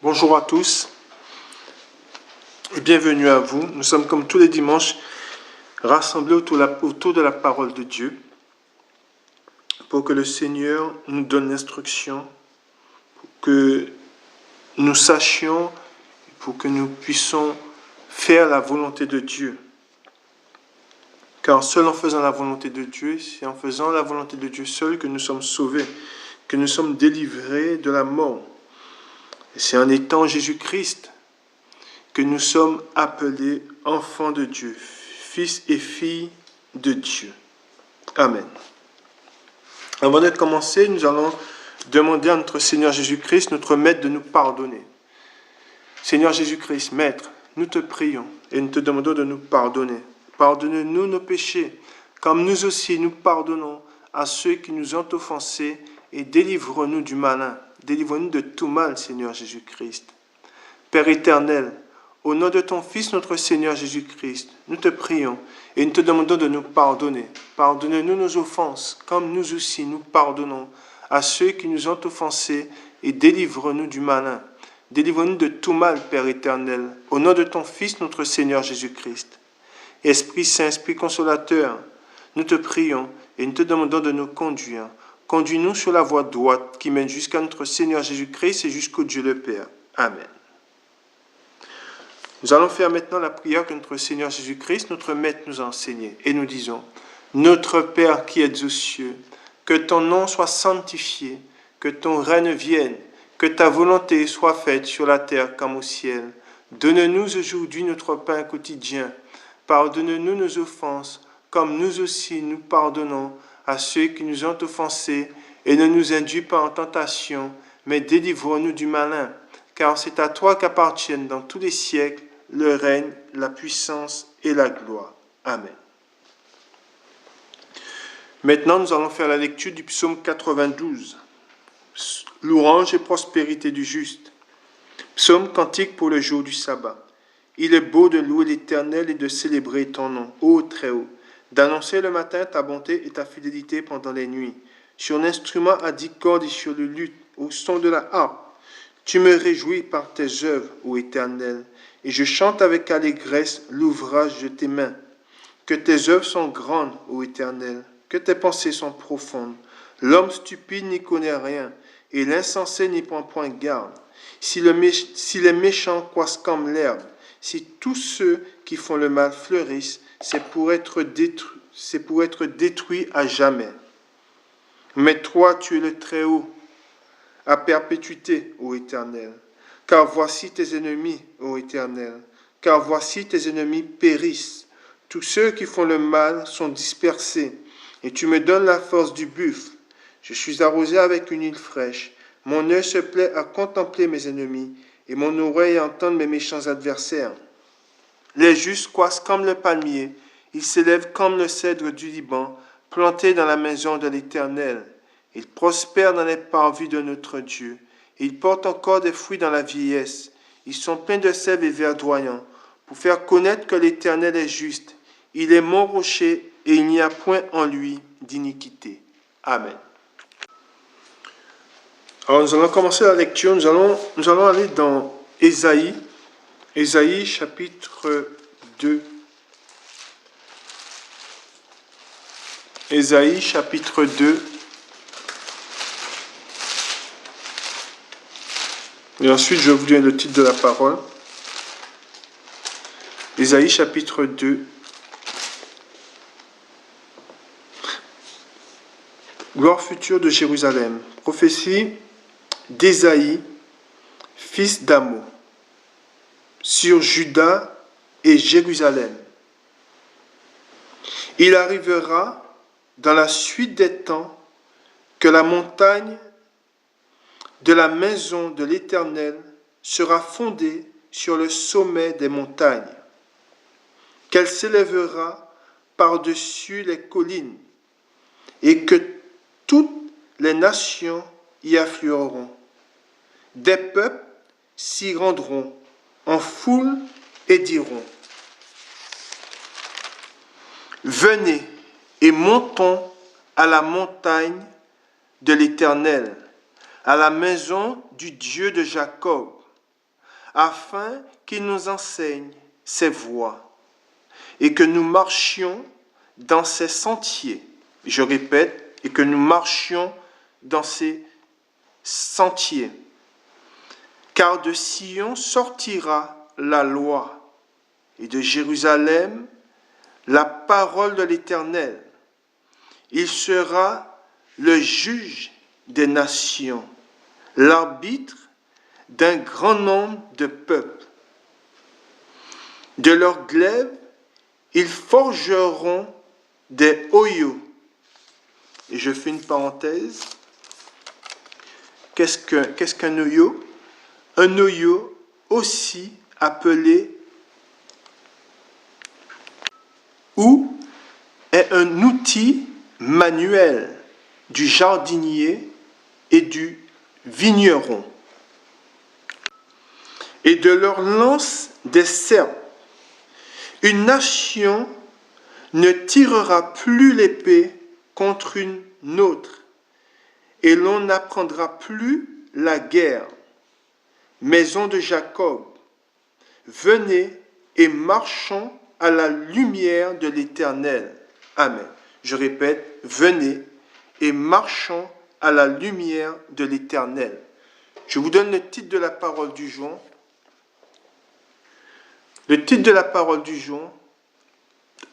Bonjour à tous et bienvenue à vous. Nous sommes comme tous les dimanches rassemblés autour de la parole de Dieu pour que le Seigneur nous donne l'instruction, pour que nous sachions, pour que nous puissions faire la volonté de Dieu. Car seul en faisant la volonté de Dieu, c'est en faisant la volonté de Dieu seul que nous sommes sauvés, que nous sommes délivrés de la mort. Et c'est en étant Jésus-Christ que nous sommes appelés enfants de Dieu, fils et filles de Dieu. Amen. Avant de commencer, nous allons demander à notre Seigneur Jésus-Christ, notre Maître, de nous pardonner. Seigneur Jésus-Christ, Maître, nous te prions et nous te demandons de nous pardonner. Pardonne-nous nos péchés, comme nous aussi nous pardonnons à ceux qui nous ont offensés, et délivre-nous du malin. Délivre-nous de tout mal, Seigneur Jésus-Christ. Père éternel, au nom de ton Fils, notre Seigneur Jésus-Christ, nous te prions et nous te demandons de nous pardonner. Pardonne-nous nos offenses, comme nous aussi nous pardonnons à ceux qui nous ont offensés, et délivre-nous du malin. Délivre-nous de tout mal, Père éternel, au nom de ton Fils, notre Seigneur Jésus-Christ. Esprit Saint, Esprit consolateur, nous te prions et nous te demandons de nous conduire. Conduis-nous sur la voie droite qui mène jusqu'à notre Seigneur Jésus-Christ et jusqu'au Dieu le Père. Amen. Nous allons faire maintenant la prière que notre Seigneur Jésus-Christ, notre Maître, nous a enseignée. Et nous disons, Notre Père qui es aux cieux, que ton nom soit sanctifié, que ton règne vienne, que ta volonté soit faite sur la terre comme au ciel. Donne-nous aujourd'hui notre pain quotidien. Pardonne-nous nos offenses, comme nous aussi nous pardonnons à ceux qui nous ont offensés, et ne nous induis pas en tentation, mais délivre-nous du malin. Car c'est à toi qu'appartiennent dans tous les siècles le règne, la puissance et la gloire. Amen. Maintenant, nous allons faire la lecture du psaume 92. Louange et prospérité du juste. Psaume cantique pour le jour du sabbat. Il est beau de louer l'Éternel et de célébrer ton nom, ô Très-Haut, d'annoncer le matin ta bonté et ta fidélité pendant les nuits, sur l'instrument à 10 cordes et sur le luth, au son de la harpe. Tu me réjouis par tes œuvres, ô Éternel, et je chante avec allégresse l'ouvrage de tes mains. Que tes œuvres sont grandes, ô Éternel, que tes pensées sont profondes. L'homme stupide n'y connaît rien, et l'insensé n'y prend point garde. Si les méchants croissent comme l'herbe, si tous ceux qui font le mal fleurissent, c'est pour être détruits à jamais. Mais toi, tu es le Très-Haut, à perpétuité, ô Éternel. Car voici tes ennemis, ô Éternel, car voici tes ennemis périssent. Tous ceux qui font le mal sont dispersés, et tu me donnes la force du buffle. Je suis arrosé avec une huile fraîche. Mon œil se plaît à contempler mes ennemis, et mon oreille à entendre mes méchants adversaires. Les justes croissent comme le palmier, ils s'élèvent comme le cèdre du Liban, plantés dans la maison de l'Éternel. Ils prospèrent dans les parvis de notre Dieu. Ils portent encore des fruits dans la vieillesse. Ils sont pleins de sève et verdoyants, pour faire connaître que l'Éternel est juste. Il est mon rocher, et il n'y a point en lui d'iniquité. Amen. Alors nous allons commencer la lecture. Nous allons aller dans Ésaïe chapitre 2. Ésaïe chapitre 2. Et ensuite, je vous donne le titre de la parole. Ésaïe chapitre 2. Gloire future de Jérusalem. Prophétie d'Ésaïe, fils d'Amo, sur Juda et Jérusalem. Il arrivera dans la suite des temps que la montagne de la maison de l'Éternel sera fondée sur le sommet des montagnes, qu'elle s'élèvera par-dessus les collines, et que toutes les nations y afflueront. Des peuples s'y rendront en foule et diront, venez et montons à la montagne de l'Éternel, à la maison du Dieu de Jacob. afin qu'il nous enseigne ses voies et que nous marchions dans ses sentiers. Je répète, et que nous marchions dans ses sentiers. Car de Sion sortira la loi, et de Jérusalem la parole de l'Éternel. Il sera le juge des nations, l'arbitre d'un grand nombre de peuples. De leurs glaives, ils forgeront des oyaux. Et je fais une parenthèse. Qu'est-ce qu'un oyau? Un oyau, aussi appelé ou est un outil manuel du jardinier et du vigneron. Et de leur lance des serpes. Une nation ne tirera plus l'épée contre une autre, et l'on n'apprendra plus la guerre. Maison de Jacob, venez et marchons à la lumière de l'Éternel. Amen. Je répète, venez et marchons à la lumière de l'Éternel. Je vous donne le titre de la parole du jour. Le titre de la parole du jour,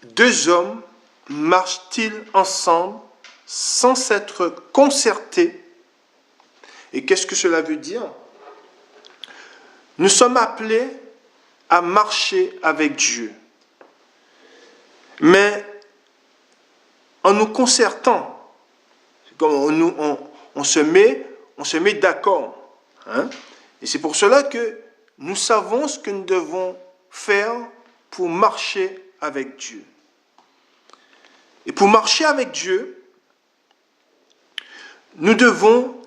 deux hommes marchent-ils ensemble sans s'être concertés? Et qu'est-ce que cela veut dire? Nous sommes appelés à marcher avec Dieu. Mais en nous concertant, on se met d'accord. Hein? Et c'est pour cela que nous savons ce que nous devons faire pour marcher avec Dieu. Et pour marcher avec Dieu, nous devons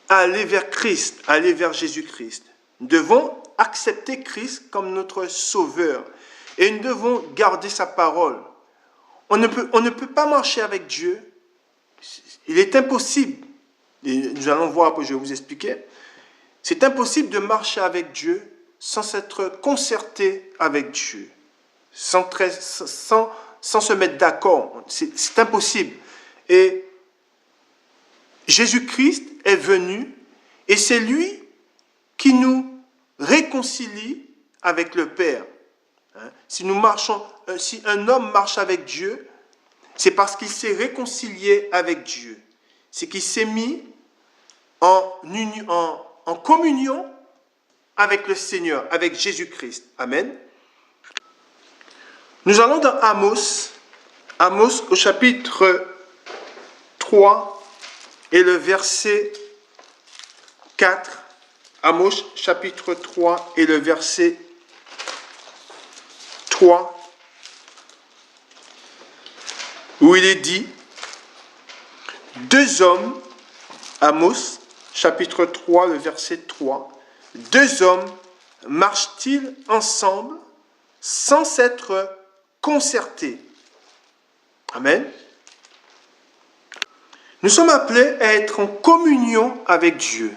aller vers Christ, aller vers Jésus-Christ. Nous devons accepter Christ comme notre sauveur. Et nous devons garder sa parole. On ne peut pas marcher avec Dieu. Il est impossible. Et nous allons voir, après je vais vous expliquer. C'est impossible de marcher avec Dieu sans s'être concerté avec Dieu. Sans se mettre d'accord. C'est impossible. Et Jésus-Christ est venu et c'est lui qui nous réconcilie avec le Père. Si un homme marche avec Dieu, c'est parce qu'il s'est réconcilié avec Dieu. C'est qu'il s'est mis en communion avec le Seigneur, avec Jésus-Christ. Amen. Nous allons dans Amos au chapitre 3 et le verset 4. Amos chapitre 3 et le verset 3, où il est dit, deux hommes, Amos chapitre 3, le verset 3, deux hommes marchent-ils ensemble sans s'être concertés? Amen. Nous sommes appelés à être en communion avec Dieu.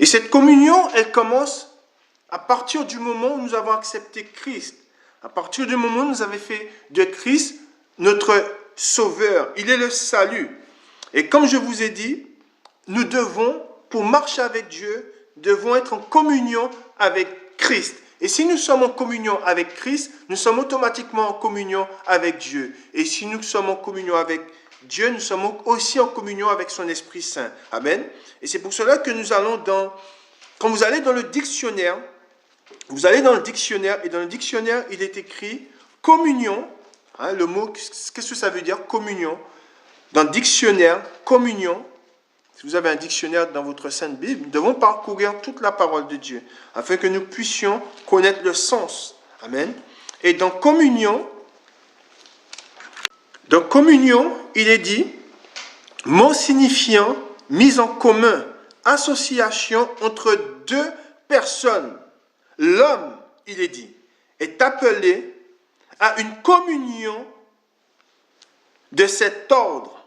Et cette communion, elle commence à partir du moment où nous avons accepté Christ. À partir du moment où nous avons fait de Christ notre sauveur. Il est le salut. Et comme je vous ai dit, nous devons, pour marcher avec Dieu, devons être en communion avec Christ. Et si nous sommes en communion avec Christ, nous sommes automatiquement en communion avec Dieu. Et si nous sommes en communion avec Dieu, nous sommes aussi en communion avec son Esprit Saint. Amen. Et c'est pour cela que nous allons quand vous allez dans le dictionnaire, et dans le dictionnaire, il est écrit communion. Hein, le mot, qu'est-ce que ça veut dire, communion? Dans le dictionnaire, communion, si vous avez un dictionnaire dans votre Sainte Bible, nous devons parcourir toute la parole de Dieu, afin que nous puissions connaître le sens. Amen. Et dans communion, il est dit, mot signifiant mise en commun, association entre deux personnes. L'homme, il est dit, est appelé à une communion de cet ordre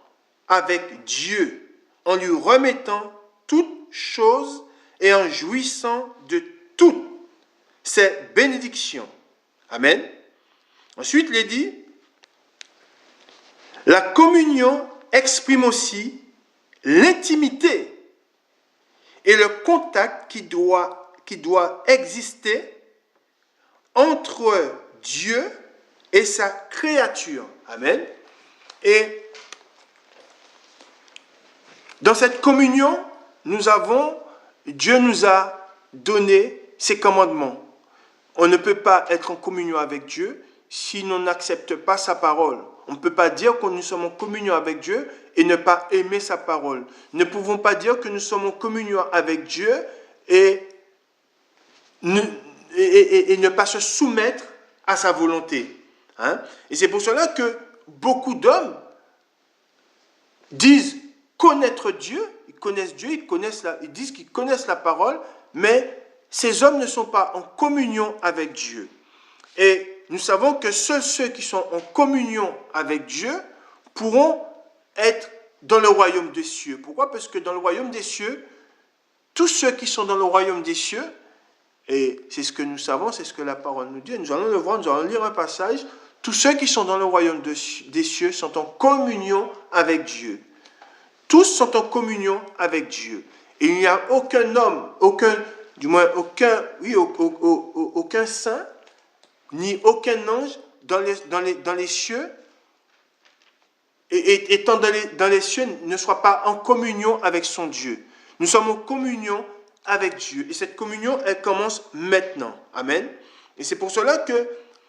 avec Dieu, en lui remettant toutes choses et en jouissant de toutes c'est bénédiction. Amen. Ensuite, il est dit, la communion exprime aussi l'intimité et le contact qui doit exister entre Dieu et sa créature. Amen. Et dans cette communion, Dieu nous a donné ses commandements. On ne peut pas être en communion avec Dieu si l'on n'accepte pas sa parole. On ne peut pas dire que nous sommes en communion avec Dieu et ne pas aimer sa parole. Nous ne pouvons pas dire que nous sommes en communion avec Dieu et ne pas se soumettre à sa volonté. Hein? Et c'est pour cela que beaucoup d'hommes disent connaître Dieu, ils disent qu'ils connaissent la parole, mais ces hommes ne sont pas en communion avec Dieu. Et nous savons que seuls ceux qui sont en communion avec Dieu pourront être dans le royaume des cieux. Pourquoi? Parce que dans le royaume des cieux, tous ceux qui sont dans le royaume des cieux, et c'est ce que nous savons, c'est ce que la parole nous dit, nous allons le voir, nous allons lire un passage, tous ceux qui sont dans le royaume des cieux sont en communion avec Dieu. Tous sont en communion avec Dieu. Et il n'y a aucun homme, aucun saint, ni aucun ange dans les cieux, et étant dans les cieux, ne soit pas en communion avec son Dieu. Nous sommes en communion avec Dieu. Et cette communion, elle commence maintenant. Amen. Et c'est pour cela que,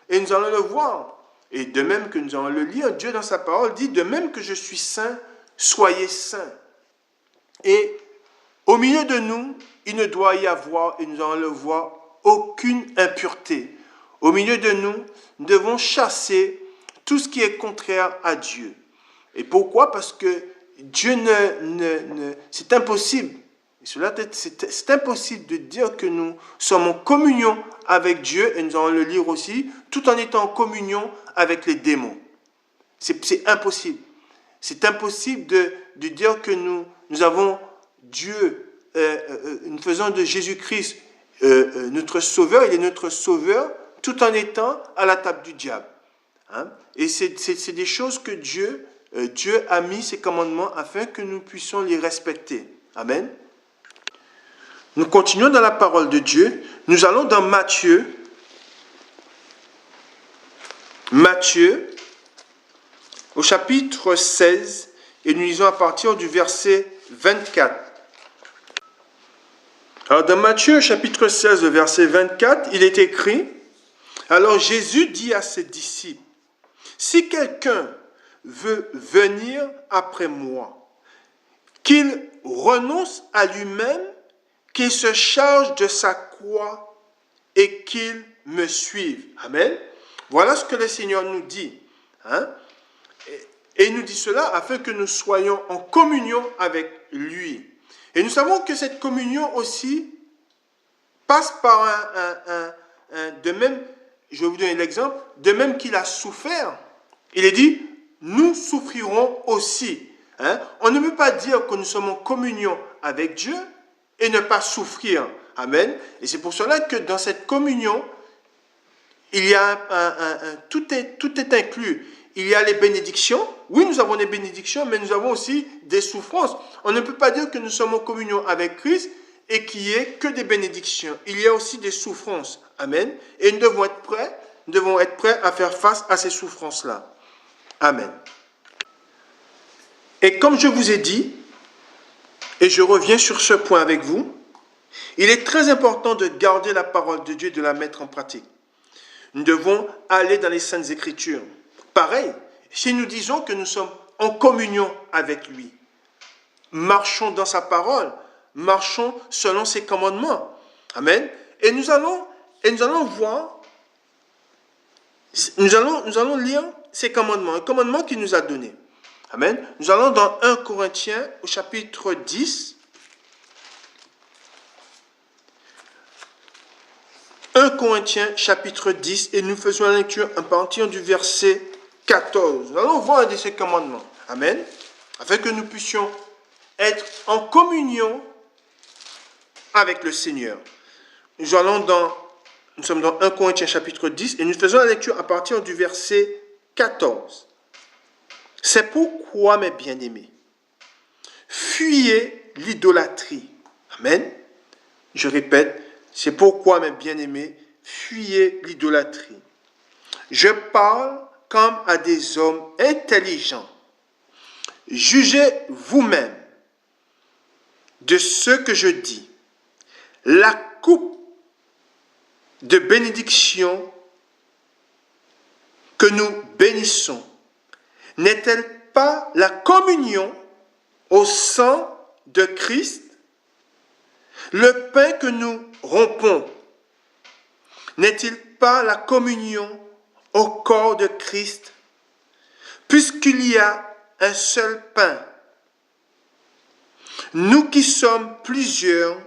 et nous allons le voir, et de même que nous allons le lire, Dieu dans sa parole dit, de même que je suis saint, soyez saints. Et au milieu de nous, il ne doit y avoir, et nous allons le voir, aucune impureté. Au milieu de nous, nous devons chasser tout ce qui est contraire à Dieu. Et pourquoi? Parce que Dieu c'est impossible. C'est impossible de dire que nous sommes en communion avec Dieu, et nous allons le lire aussi, tout en étant en communion avec les démons. C'est impossible. C'est impossible de dire que nous avons Dieu, nous faisons de Jésus-Christ notre sauveur, il est notre sauveur, tout en étant à la table du diable. Hein? Et c'est des choses que Dieu a mis ses commandements afin que nous puissions les respecter. Amen. Nous continuons dans la parole de Dieu. Nous allons dans Matthieu. Matthieu, au chapitre 16, et nous lisons à partir du verset 24. Alors dans Matthieu, chapitre 16, verset 24, il est écrit, « Alors Jésus dit à ses disciples, « Si quelqu'un veut venir après moi, qu'il renonce à lui-même, qu'il se charge de sa croix et qu'il me suive. » Amen. Voilà ce que le Seigneur nous dit. Hein? Et il nous dit cela afin que nous soyons en communion avec lui. Et nous savons que cette communion aussi passe par de même, je vais vous donner l'exemple, de même qu'il a souffert, il est dit, nous souffrirons aussi. Hein? On ne peut pas dire que nous sommes en communion avec Dieu et ne pas souffrir. Amen. Et c'est pour cela que dans cette communion, il y a tout est inclus. Il y a les bénédictions. Oui, nous avons des bénédictions, mais nous avons aussi des souffrances. On ne peut pas dire que nous sommes en communion avec Christ et qu'il n'y ait que des bénédictions. Il y a aussi des souffrances. Amen. Et nous devons être prêts à faire face à ces souffrances-là. Amen. Et comme je vous ai dit, et je reviens sur ce point avec vous, il est très important de garder la parole de Dieu et de la mettre en pratique. Nous devons aller dans les Saintes Écritures. Pareil, si nous disons que nous sommes en communion avec lui, marchons dans sa parole, marchons selon ses commandements. Amen. Et nous allons voir, nous allons lire ses commandements, un commandement qu'il nous a donné. Amen. Nous allons dans 1 Corinthiens au chapitre 10. 1 Corinthiens chapitre 10 et nous faisons la lecture à partir du verset 14. Nous allons voir un de ces commandements. Amen. Afin que nous puissions être en communion avec le Seigneur. Nous allons dans Nous sommes dans 1 Corinthiens chapitre 10 et nous faisons la lecture à partir du verset 14. C'est pourquoi, mes bien-aimés, fuyez l'idolâtrie. Amen. Je répète, c'est pourquoi, mes bien-aimés, fuyez l'idolâtrie. Je parle comme à des hommes intelligents. Jugez vous-même de ce que je dis. La coupe de bénédiction que nous bénissons n'est-elle pas la communion au sang de Christ? Le pain que nous rompons n'est-il pas la communion au corps de Christ? Puisqu'il y a un seul pain, nous qui sommes plusieurs,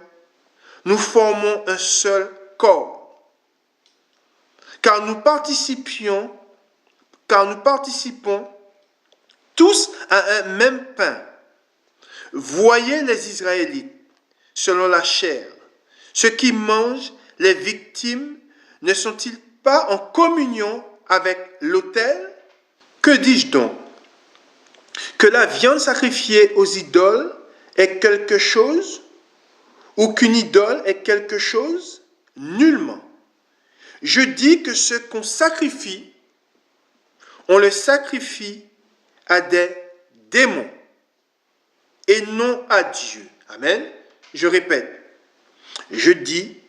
nous formons un seul corps. Car nous participons tous à un même pain. Voyez les Israélites, selon la chair. Ceux qui mangent les victimes ne sont-ils pas en communion avec l'autel? Que dis-je donc? Que la viande sacrifiée aux idoles est quelque chose? Ou qu'une idole est quelque chose? Nullement. Je dis que ce qu'on sacrifie, on le sacrifie à des démons et non à Dieu. Amen. Je répète, je dis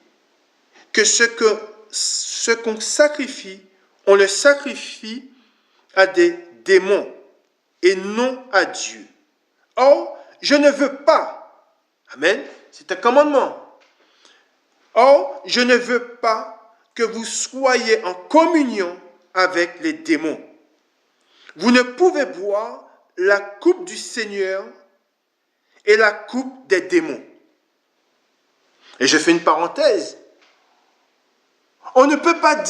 que ce qu'on sacrifie, on le sacrifie à des démons et non à Dieu. Or, je ne veux pas, amen, c'est un commandement. Or, je ne veux pas que vous soyez en communion avec les démons. Vous ne pouvez boire la coupe du Seigneur et la coupe des démons. Et je fais une parenthèse. On ne peut pas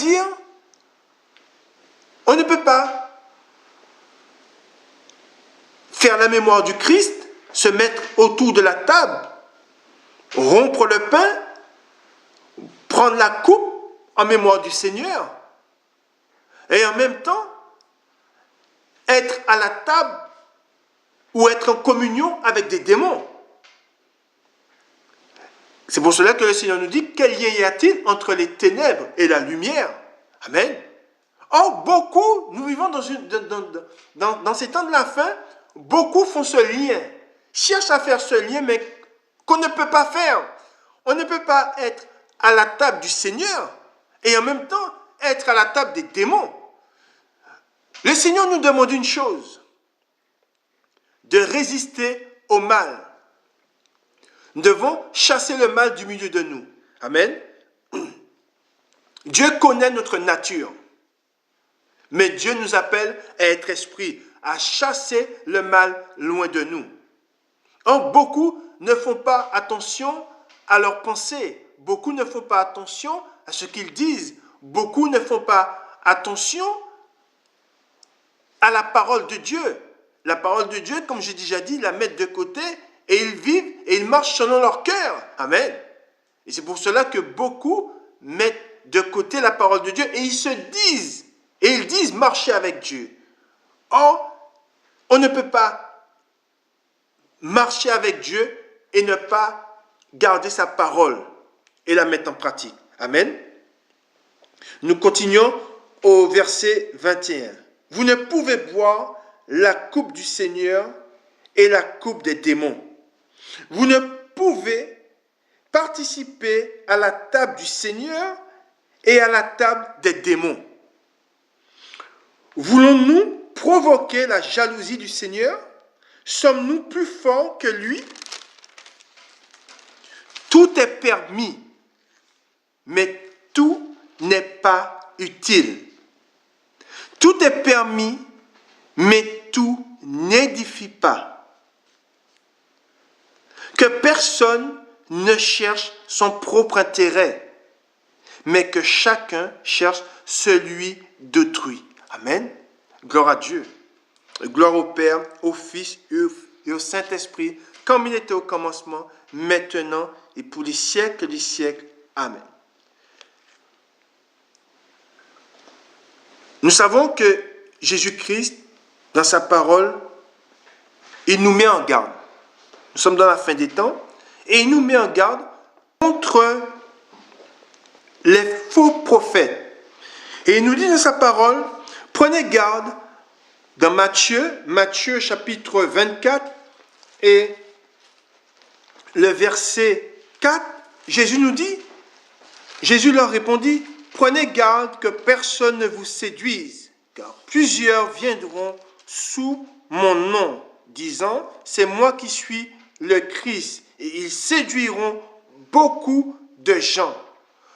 faire la mémoire du Christ, se mettre autour de la table, rompre le pain, prendre la coupe en mémoire du Seigneur, et en même temps être à la table ou être en communion avec des démons. C'est pour cela que le Seigneur nous dit, quel lien y a-t-il entre les ténèbres et la lumière? Amen. Or, beaucoup, nous vivons dans ces temps de la fin, beaucoup font ce lien, cherchent à faire ce lien, mais qu'on ne peut pas faire. On ne peut pas être à la table du Seigneur et en même temps être à la table des démons. Le Seigneur nous demande une chose, de résister au mal. Nous devons chasser le mal du milieu de nous. Amen. Dieu connaît notre nature. Mais Dieu nous appelle à être esprit, à chasser le mal loin de nous. Or, beaucoup ne font pas attention à leurs pensées. Beaucoup ne font pas attention à ce qu'ils disent. Beaucoup ne font pas attention à la parole de Dieu. La parole de Dieu, comme j'ai déjà dit, ils la mettent de côté et ils vivent et ils marchent selon leur cœur. Amen. Et c'est pour cela que beaucoup mettent de côté la parole de Dieu et ils disent marcher avec Dieu. Or, on ne peut pas marcher avec Dieu et ne pas garder sa parole et la mettre en pratique. Amen. Nous continuons au verset 21. Vous ne pouvez boire la coupe du Seigneur et la coupe des démons. Vous ne pouvez participer à la table du Seigneur et à la table des démons. Voulons-nous provoquer la jalousie du Seigneur? Sommes-nous plus forts que lui? Tout est permis, mais tout n'est pas utile. Tout est permis, mais tout n'édifie pas. Que personne ne cherche son propre intérêt, mais que chacun cherche celui d'autrui. Amen. Gloire à Dieu. Gloire au Père, au Fils et au Saint-Esprit, comme il était au commencement, maintenant et pour les siècles des siècles. Amen. Nous savons que Jésus-Christ, dans sa parole, il nous met en garde. Nous sommes dans la fin des temps et il nous met en garde contre les faux prophètes. Et il nous dit dans sa parole, prenez garde dans Matthieu chapitre 24 et le verset 4, Jésus leur répondit, prenez garde que personne ne vous séduise, car plusieurs viendront sous mon nom, disant, c'est moi qui suis le Christ, et ils séduiront beaucoup de gens.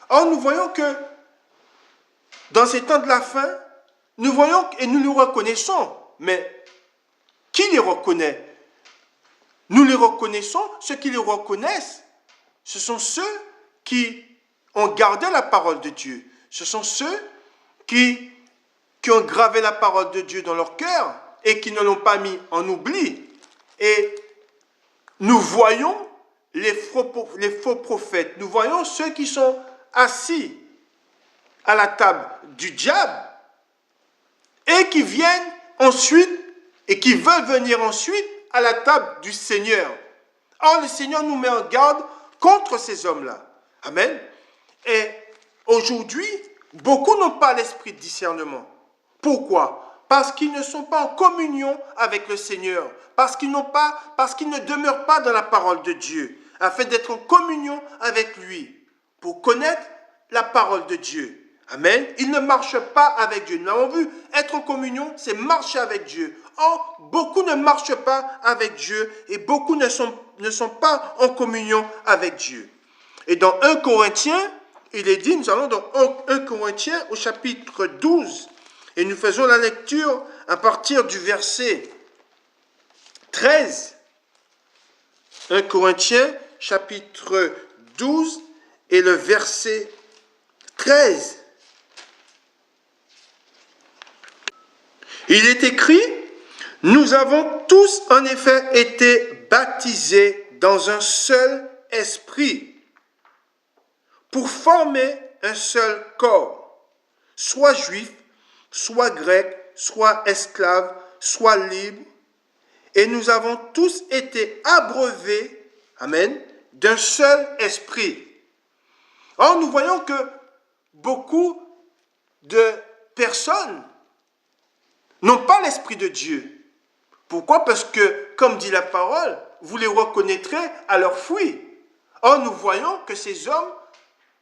Or, nous voyons que dans ces temps de la fin, nous voyons et nous nous reconnaissons, mais qui les reconnaît? Nous les reconnaissons, ceux qui les reconnaissent, ce sont ceux qui ont gardé la parole de Dieu. Ce sont ceux qui ont gravé la parole de Dieu dans leur cœur et qui ne l'ont pas mis en oubli. Et nous voyons les faux prophètes, nous voyons ceux qui sont assis à la table du diable et qui viennent ensuite et qui veulent venir ensuite à la table du Seigneur. Or, le Seigneur nous met en garde contre ces hommes-là. Amen. Et aujourd'hui, beaucoup n'ont pas l'esprit de discernement. Pourquoi? Parce qu'ils ne sont pas en communion avec le Seigneur, parce qu'ils ne demeurent pas dans la parole de Dieu, afin d'être en communion avec lui, pour connaître la parole de Dieu. Amen. Ils ne marchent pas avec Dieu. Nous l'avons vu, être en communion, c'est marcher avec Dieu. Or, beaucoup ne marchent pas avec Dieu et beaucoup ne sont pas en communion avec Dieu. Et dans 1 Corinthiens, il est dit, nous allons dans 1 Corinthiens au chapitre 12 et nous faisons la lecture à partir du verset 13. 1 Corinthiens chapitre 12 et le verset 13. Il est écrit, nous avons tous en effet été baptisés dans un seul esprit pour former un seul corps, soit juif, soit grec, soit esclave, soit libre, et nous avons tous été abreuvés, amen, d'un seul esprit. Or, nous voyons que beaucoup de personnes n'ont pas l'Esprit de Dieu. Pourquoi? Parce que, comme dit la parole, vous les reconnaîtrez à leurs fruits. Or, nous voyons que ces hommes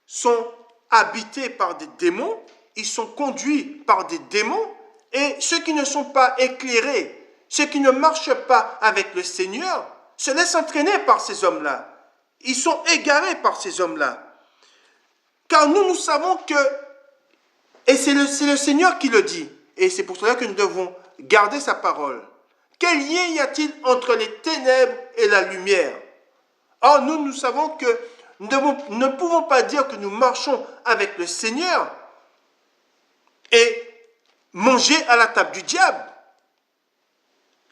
sont habités par des démons, ils sont conduits par des démons, et ceux qui ne sont pas éclairés, ceux qui ne marchent pas avec le Seigneur, se laissent entraîner par ces hommes-là. Ils sont égarés par ces hommes-là. Car nous savons que, et c'est le Seigneur qui le dit, et c'est pour cela que nous devons garder sa parole. Quel lien y a-t-il entre les ténèbres et la lumière? Or, nous savons que nous ne pouvons pas dire que nous marchons avec le Seigneur et manger à la table du diable,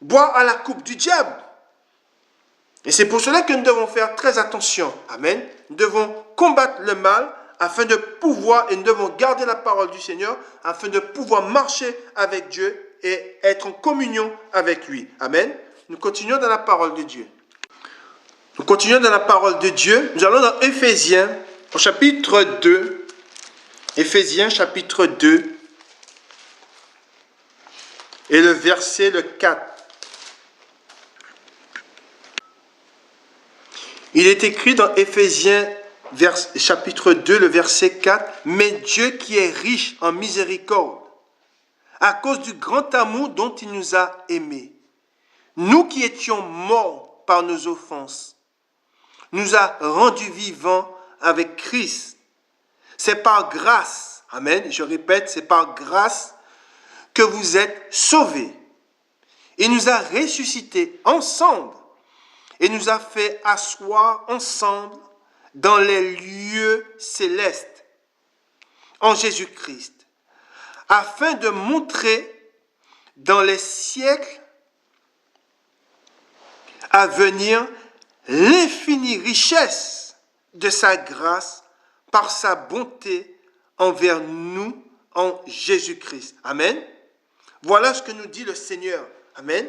boire à la coupe du diable. Et c'est pour cela que nous devons faire très attention. Amen. Nous devons combattre le mal afin de pouvoir, et nous devons garder la parole du Seigneur, afin de pouvoir marcher avec Dieu et être en communion avec lui. Amen. Nous continuons dans la parole de Dieu. Nous continuons dans la parole de Dieu. Nous allons dans Éphésiens, au chapitre 2. Éphésiens, chapitre 2. Et le verset 4. Il est écrit dans Éphésiens, chapitre 2, le verset 4, « Mais Dieu qui est riche en miséricorde, à cause du grand amour dont il nous a aimés, nous qui étions morts par nos offenses, nous a rendus vivants avec Christ. C'est par grâce, amen, je répète, c'est par grâce que vous êtes sauvés. Il nous a ressuscités ensemble et nous a fait asseoir ensemble dans les lieux célestes en Jésus-Christ, afin de montrer dans les siècles à venir l'infinie richesse de sa grâce par sa bonté envers nous en Jésus-Christ. Amen. Voilà ce que nous dit le Seigneur. Amen.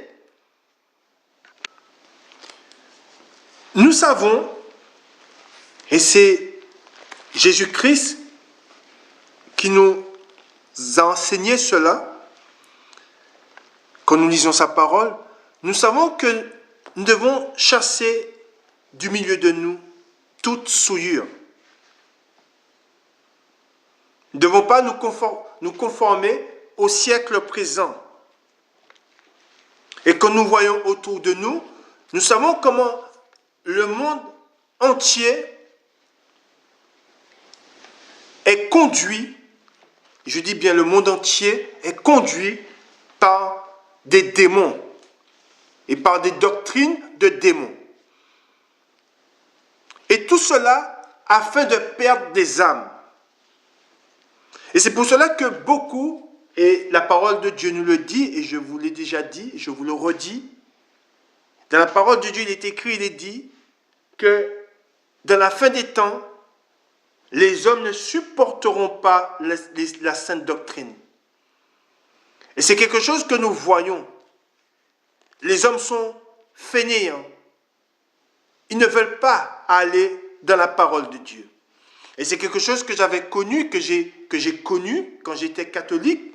Nous savons, et c'est Jésus-Christ qui nous a enseigné cela, quand nous lisons sa parole, nous savons que nous devons chasser du milieu de nous toute souillure. Nous ne devons pas nous conformer au siècle présent. Et quand nous voyons autour de nous, nous savons comment le monde entier est conduit, je dis bien le monde entier est conduit par des démons et par des doctrines de démons. Et tout cela afin de perdre des âmes. Et c'est pour cela que beaucoup, et la parole de Dieu nous le dit, et je vous l'ai déjà dit, je vous le redis, dans la parole de Dieu, il est écrit, il est dit que dans la fin des temps, les hommes ne supporteront pas la sainte doctrine. Et c'est quelque chose que nous voyons. Les hommes sont fainéants. Ils ne veulent pas aller dans la parole de Dieu. Et c'est quelque chose que j'avais connu, que j'ai connu quand j'étais catholique.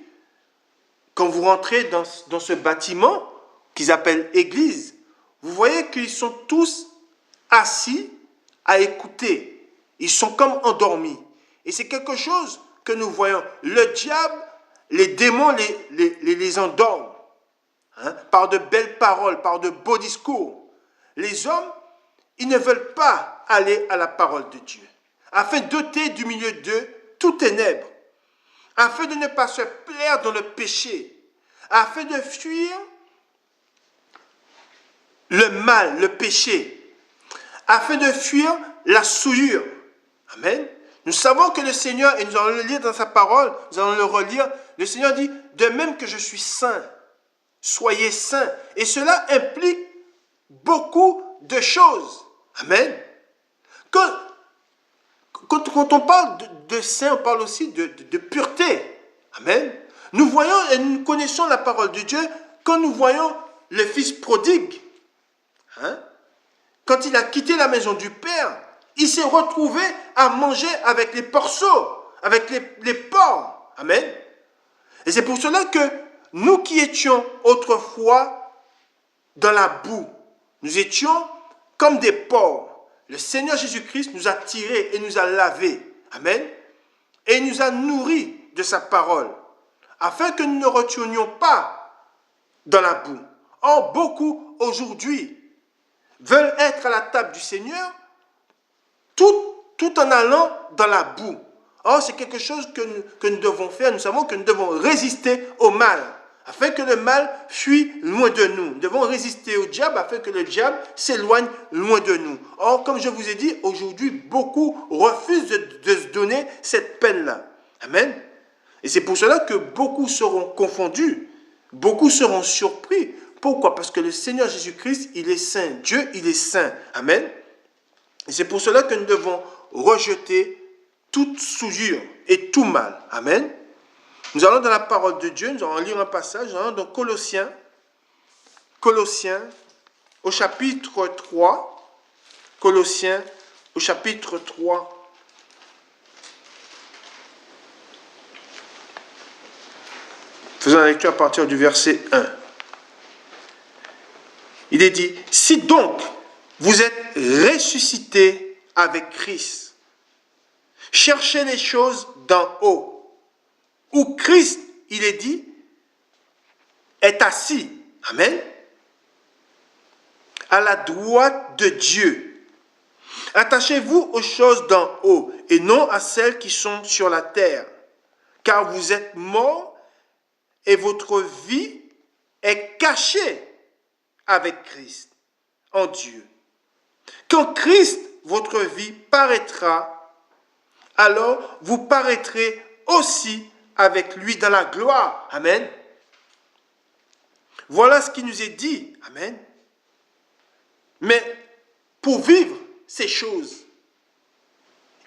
Quand vous rentrez dans ce bâtiment qu'ils appellent église, vous voyez qu'ils sont tous assis à écouter. Ils sont comme endormis. Et c'est quelque chose que nous voyons. Le diable, les démons les endorment. Par de belles paroles, par de beaux discours. Les hommes, ils ne veulent pas aller à la parole de Dieu, afin d'ôter du milieu d'eux tout ténèbre, afin de ne pas se plaire dans le péché, afin de fuir le mal, le péché, afin de fuir la souillure. Amen. Nous savons que le Seigneur, et nous allons le lire dans sa parole, nous allons le relire, le Seigneur dit, de même que je suis saint, soyez saints. Et cela implique beaucoup de choses. Amen. Quand on parle de saint, on parle aussi de pureté. Amen. Nous voyons et nous connaissons la parole de Dieu quand nous voyons le fils prodigue. Quand il a quitté la maison du Père, il s'est retrouvé à manger avec les porceaux, avec les porcs. Amen. Et c'est pour cela que nous qui étions autrefois dans la boue, nous étions comme des porcs. Le Seigneur Jésus-Christ nous a tirés et nous a lavés. Amen. Et nous a nourris de sa parole, afin que nous ne retournions pas dans la boue. Or, beaucoup aujourd'hui veulent être à la table du Seigneur tout en allant dans la boue. Or, c'est quelque chose que nous devons faire. Nous savons que nous devons résister au mal, afin que le mal fuit loin de nous. Nous devons résister au diable, afin que le diable s'éloigne loin de nous. Or, comme je vous ai dit, aujourd'hui, beaucoup refusent de se donner cette peine-là. Amen. Et c'est pour cela que beaucoup seront confondus, beaucoup seront surpris. Pourquoi? Parce que le Seigneur Jésus-Christ, il est saint. Dieu, il est saint. Amen. Et c'est pour cela que nous devons rejeter toute souillure et tout mal. Amen. Nous allons dans la parole de Dieu, nous allons lire un passage, nous allons dans Colossiens au chapitre 3. Colossiens au chapitre 3. Faisons la lecture à partir du verset 1. Il est dit, si donc vous êtes ressuscités avec Christ, cherchez les choses d'en haut, où Christ, il est dit, est assis. Amen. À la droite de Dieu. Attachez-vous aux choses d'en haut et non à celles qui sont sur la terre, car vous êtes morts et votre vie est cachée avec Christ en Dieu. Quand Christ, votre vie, paraîtra, alors vous paraîtrez aussi avec lui dans la gloire. Amen. Voilà ce qui nous est dit. Amen. Mais pour vivre ces choses,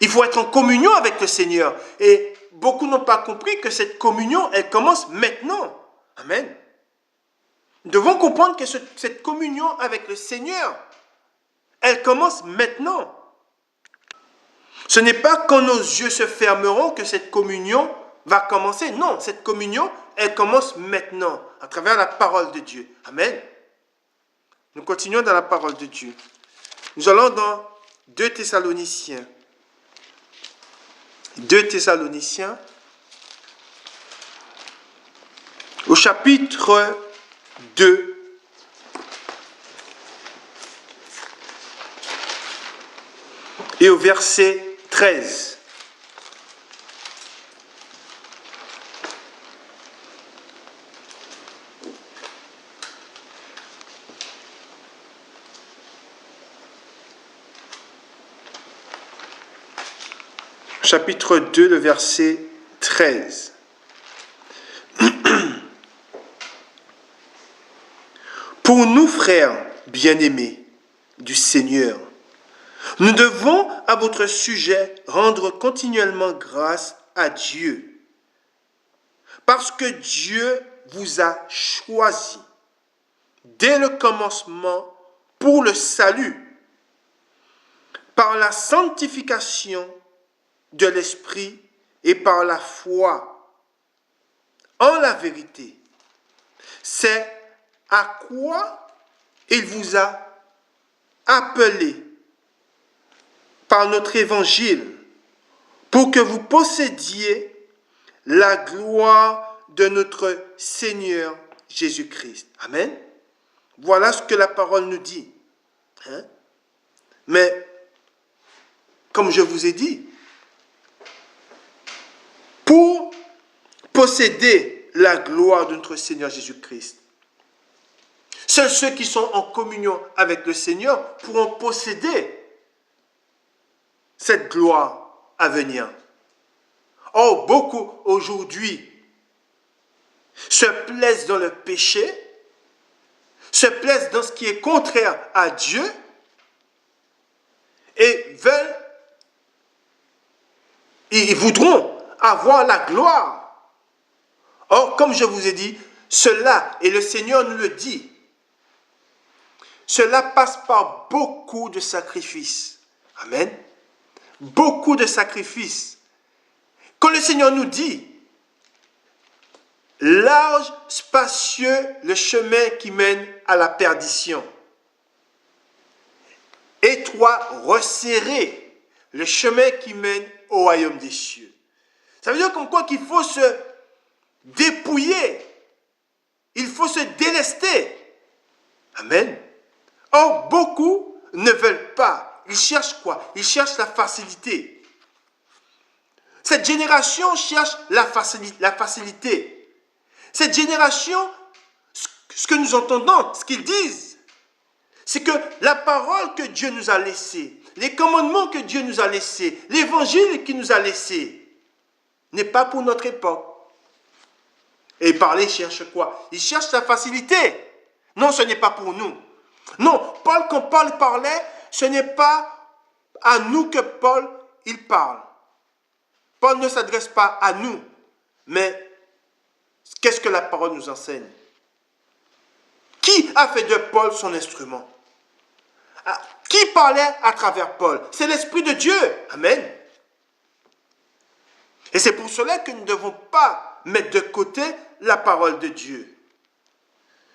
il faut être en communion avec le Seigneur. Et beaucoup n'ont pas compris que cette communion, elle commence maintenant. Amen. Nous devons comprendre que cette communion avec le Seigneur, elle commence maintenant. Ce n'est pas quand nos yeux se fermeront que cette communion va commencer. Non, cette communion, elle commence maintenant, à travers la parole de Dieu. Amen. Nous continuons dans la parole de Dieu. Nous allons dans 2 Thessaloniciens. 2 Thessaloniciens, au chapitre 2. Et au verset 13. Chapitre 2, le verset 13. Pour nous, frères bien-aimés du Seigneur, nous devons à votre sujet rendre continuellement grâce à Dieu, parce que Dieu vous a choisi dès le commencement pour le salut, par la sanctification de l'esprit et par la foi en la vérité. C'est à quoi il vous a appelé par notre évangile pour que vous possédiez la gloire de notre Seigneur Jésus-Christ. Amen. Voilà ce que la parole nous dit. Mais, comme je vous ai dit, pour posséder la gloire de notre Seigneur Jésus-Christ, seuls ceux qui sont en communion avec le Seigneur pourront posséder cette gloire à venir. Or, beaucoup aujourd'hui se plaisent dans le péché, se plaisent dans ce qui est contraire à Dieu et ils voudront avoir la gloire. Or, comme je vous ai dit, cela, et le Seigneur nous le dit, cela passe par beaucoup de sacrifices. Amen. Beaucoup de sacrifices. Quand le Seigneur nous dit, large, spacieux, le chemin qui mène à la perdition. Étroit, resserré, le chemin qui mène au royaume des cieux. Ça veut dire comme quoi qu'il faut se dépouiller, il faut se délester. Amen. Or, beaucoup ne veulent pas. Ils cherchent quoi? Ils cherchent la facilité. Cette génération cherche la facilité. Cette génération, ce que nous entendons, ce qu'ils disent, c'est que la parole que Dieu nous a laissée, les commandements que Dieu nous a laissés, l'évangile qu'il nous a laissé, n'est pas pour notre époque. Et parler, ils cherchent quoi? Ils cherchent la facilité. Non, ce n'est pas pour nous. Non, quand Paul parlait, ce n'est pas à nous que Paul, il parle. Paul ne s'adresse pas à nous, mais qu'est-ce que la parole nous enseigne? Qui a fait de Paul son instrument? Qui parlait à travers Paul? C'est l'Esprit de Dieu. Amen. Et c'est pour cela que nous ne devons pas mettre de côté la parole de Dieu.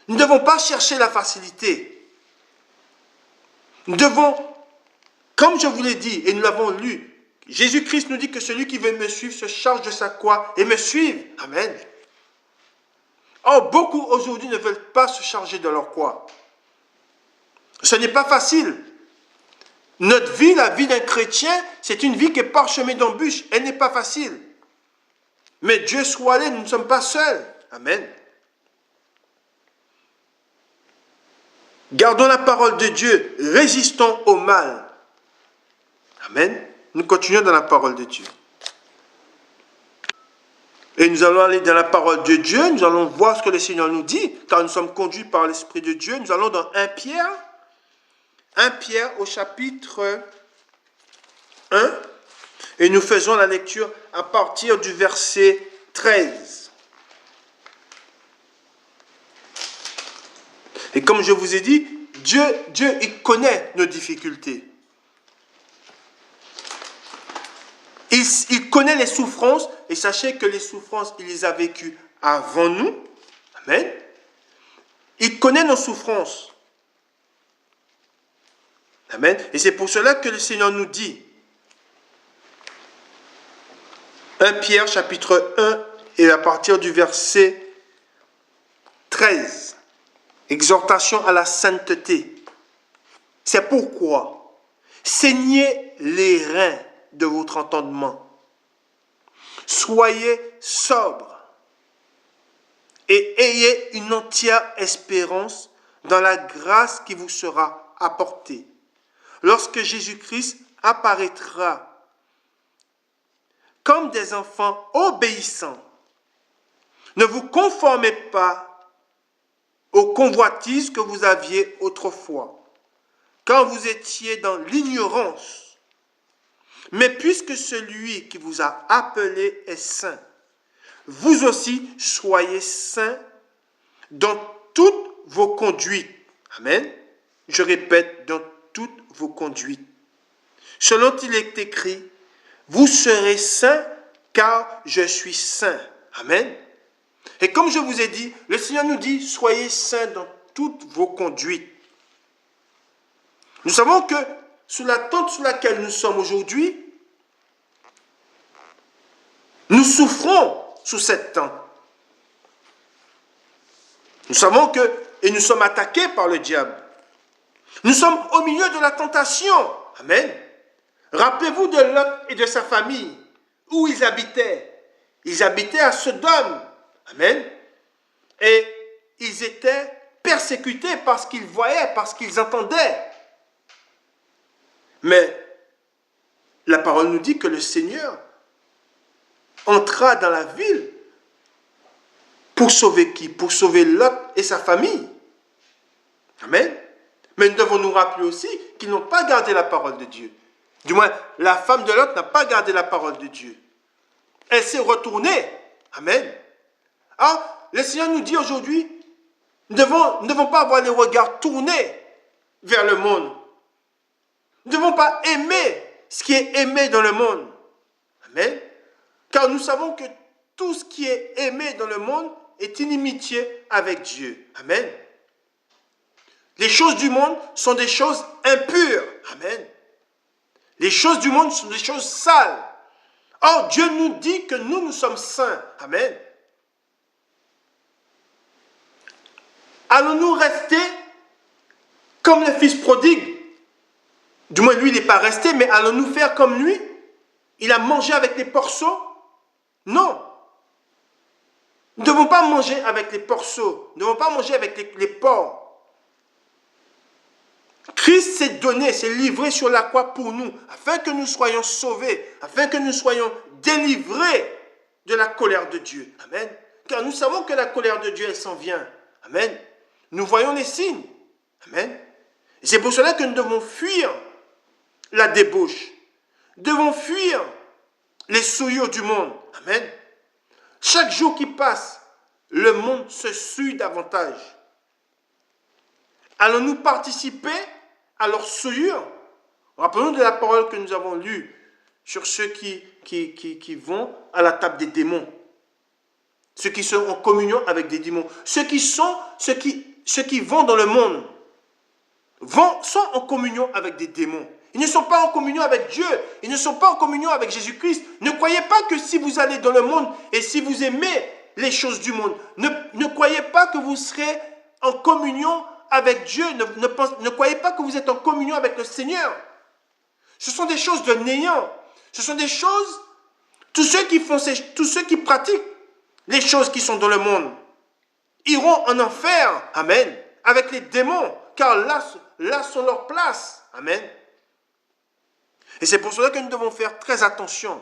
Nous ne devons pas chercher la facilité. Nous devons, comme je vous l'ai dit, et nous l'avons lu, Jésus-Christ nous dit que celui qui veut me suivre se charge de sa croix et me suive. Amen. Or, beaucoup aujourd'hui ne veulent pas se charger de leur croix. Ce n'est pas facile. Notre vie, la vie d'un chrétien, c'est une vie qui est parsemée d'embûches. Elle n'est pas facile. Mais Dieu soit allé, nous ne sommes pas seuls. Amen. Gardons la parole de Dieu. Résistons au mal. Amen. Nous continuons dans la parole de Dieu. Et nous allons aller dans la parole de Dieu. Nous allons voir ce que le Seigneur nous dit. Car nous sommes conduits par l'Esprit de Dieu. Nous allons dans 1 Pierre. 1 Pierre au chapitre 1. Et nous faisons la lecture à partir du verset 13. Et comme je vous ai dit, Dieu, il connaît nos difficultés. Il connaît les souffrances, et sachez que les souffrances, il les a vécues avant nous. Amen. Il connaît nos souffrances. Amen. Et c'est pour cela que le Seigneur nous dit, 1 Pierre chapitre 1 et à partir du verset 13, exhortation à la sainteté. C'est pourquoi saignez les reins de votre entendement. Soyez sobres et ayez une entière espérance dans la grâce qui vous sera apportée lorsque Jésus-Christ apparaîtra comme des enfants obéissants. Ne vous conformez pas aux convoitises que vous aviez autrefois, quand vous étiez dans l'ignorance. Mais puisque celui qui vous a appelé est saint, vous aussi soyez saints dans toutes vos conduites. Amen. Je répète, dans toutes vos conduites. Selon il est écrit, vous serez saints car je suis saint. Amen. Et comme je vous ai dit, le Seigneur nous dit, soyez saints dans toutes vos conduites. Nous savons que sous la tente sous laquelle nous sommes aujourd'hui, nous souffrons sous cette tente. Nous savons que, et nous sommes attaqués par le diable. Nous sommes au milieu de la tentation. Amen. Rappelez-vous de Lot et de sa famille, où ils habitaient. Ils habitaient à Sodome. Amen. Et ils étaient persécutés parce qu'ils voyaient, parce qu'ils entendaient. Mais la parole nous dit que le Seigneur entra dans la ville pour sauver qui? Pour sauver Lot et sa famille. Amen. Mais nous devons nous rappeler aussi qu'ils n'ont pas gardé la parole de Dieu. Du moins, la femme de Lot n'a pas gardé la parole de Dieu. Elle s'est retournée. Amen. Alors, le Seigneur nous dit aujourd'hui, nous ne devons pas avoir les regards tournés vers le monde. Nous ne devons pas aimer ce qui est aimé dans le monde. Amen. Car nous savons que tout ce qui est aimé dans le monde est inimitié avec Dieu. Amen. Les choses du monde sont des choses impures. Amen. Les choses du monde sont des choses sales. Or, Dieu nous dit que nous sommes saints. Amen. Allons-nous rester comme le fils prodigue? Du moins, lui, il n'est pas resté, mais allons-nous faire comme lui? Il a mangé avec les porceaux? Non. Nous ne devons pas manger avec les porceaux. Nous ne devons pas manger avec les porcs. Christ s'est donné, s'est livré sur la croix pour nous, afin que nous soyons sauvés, afin que nous soyons délivrés de la colère de Dieu. Amen. Car nous savons que la colère de Dieu, elle s'en vient. Amen. Nous voyons les signes. Amen. Et c'est pour cela que nous devons fuir la débauche. Nous devons fuir les souillures du monde. Amen. Chaque jour qui passe, le monde se souille davantage. Allons-nous participer à leur souillure? Rappelons-nous de la parole que nous avons lue sur ceux qui vont à la table des démons. Ceux qui sont en communion avec des démons. Ceux qui vont dans le monde sont en communion avec des démons. Ils ne sont pas en communion avec Dieu. Ils ne sont pas en communion avec Jésus-Christ. Ne croyez pas que si vous allez dans le monde et si vous aimez les choses du monde, ne croyez pas que vous serez en communion avec Dieu. Ne croyez pas que vous êtes en communion avec le Seigneur. Ce sont des choses de néant. Ce sont des choses, tous ceux qui pratiquent les choses qui sont dans le monde iront en enfer. Amen. Avec les démons. Car là sont leurs places. Amen. Et c'est pour cela que nous devons faire très attention.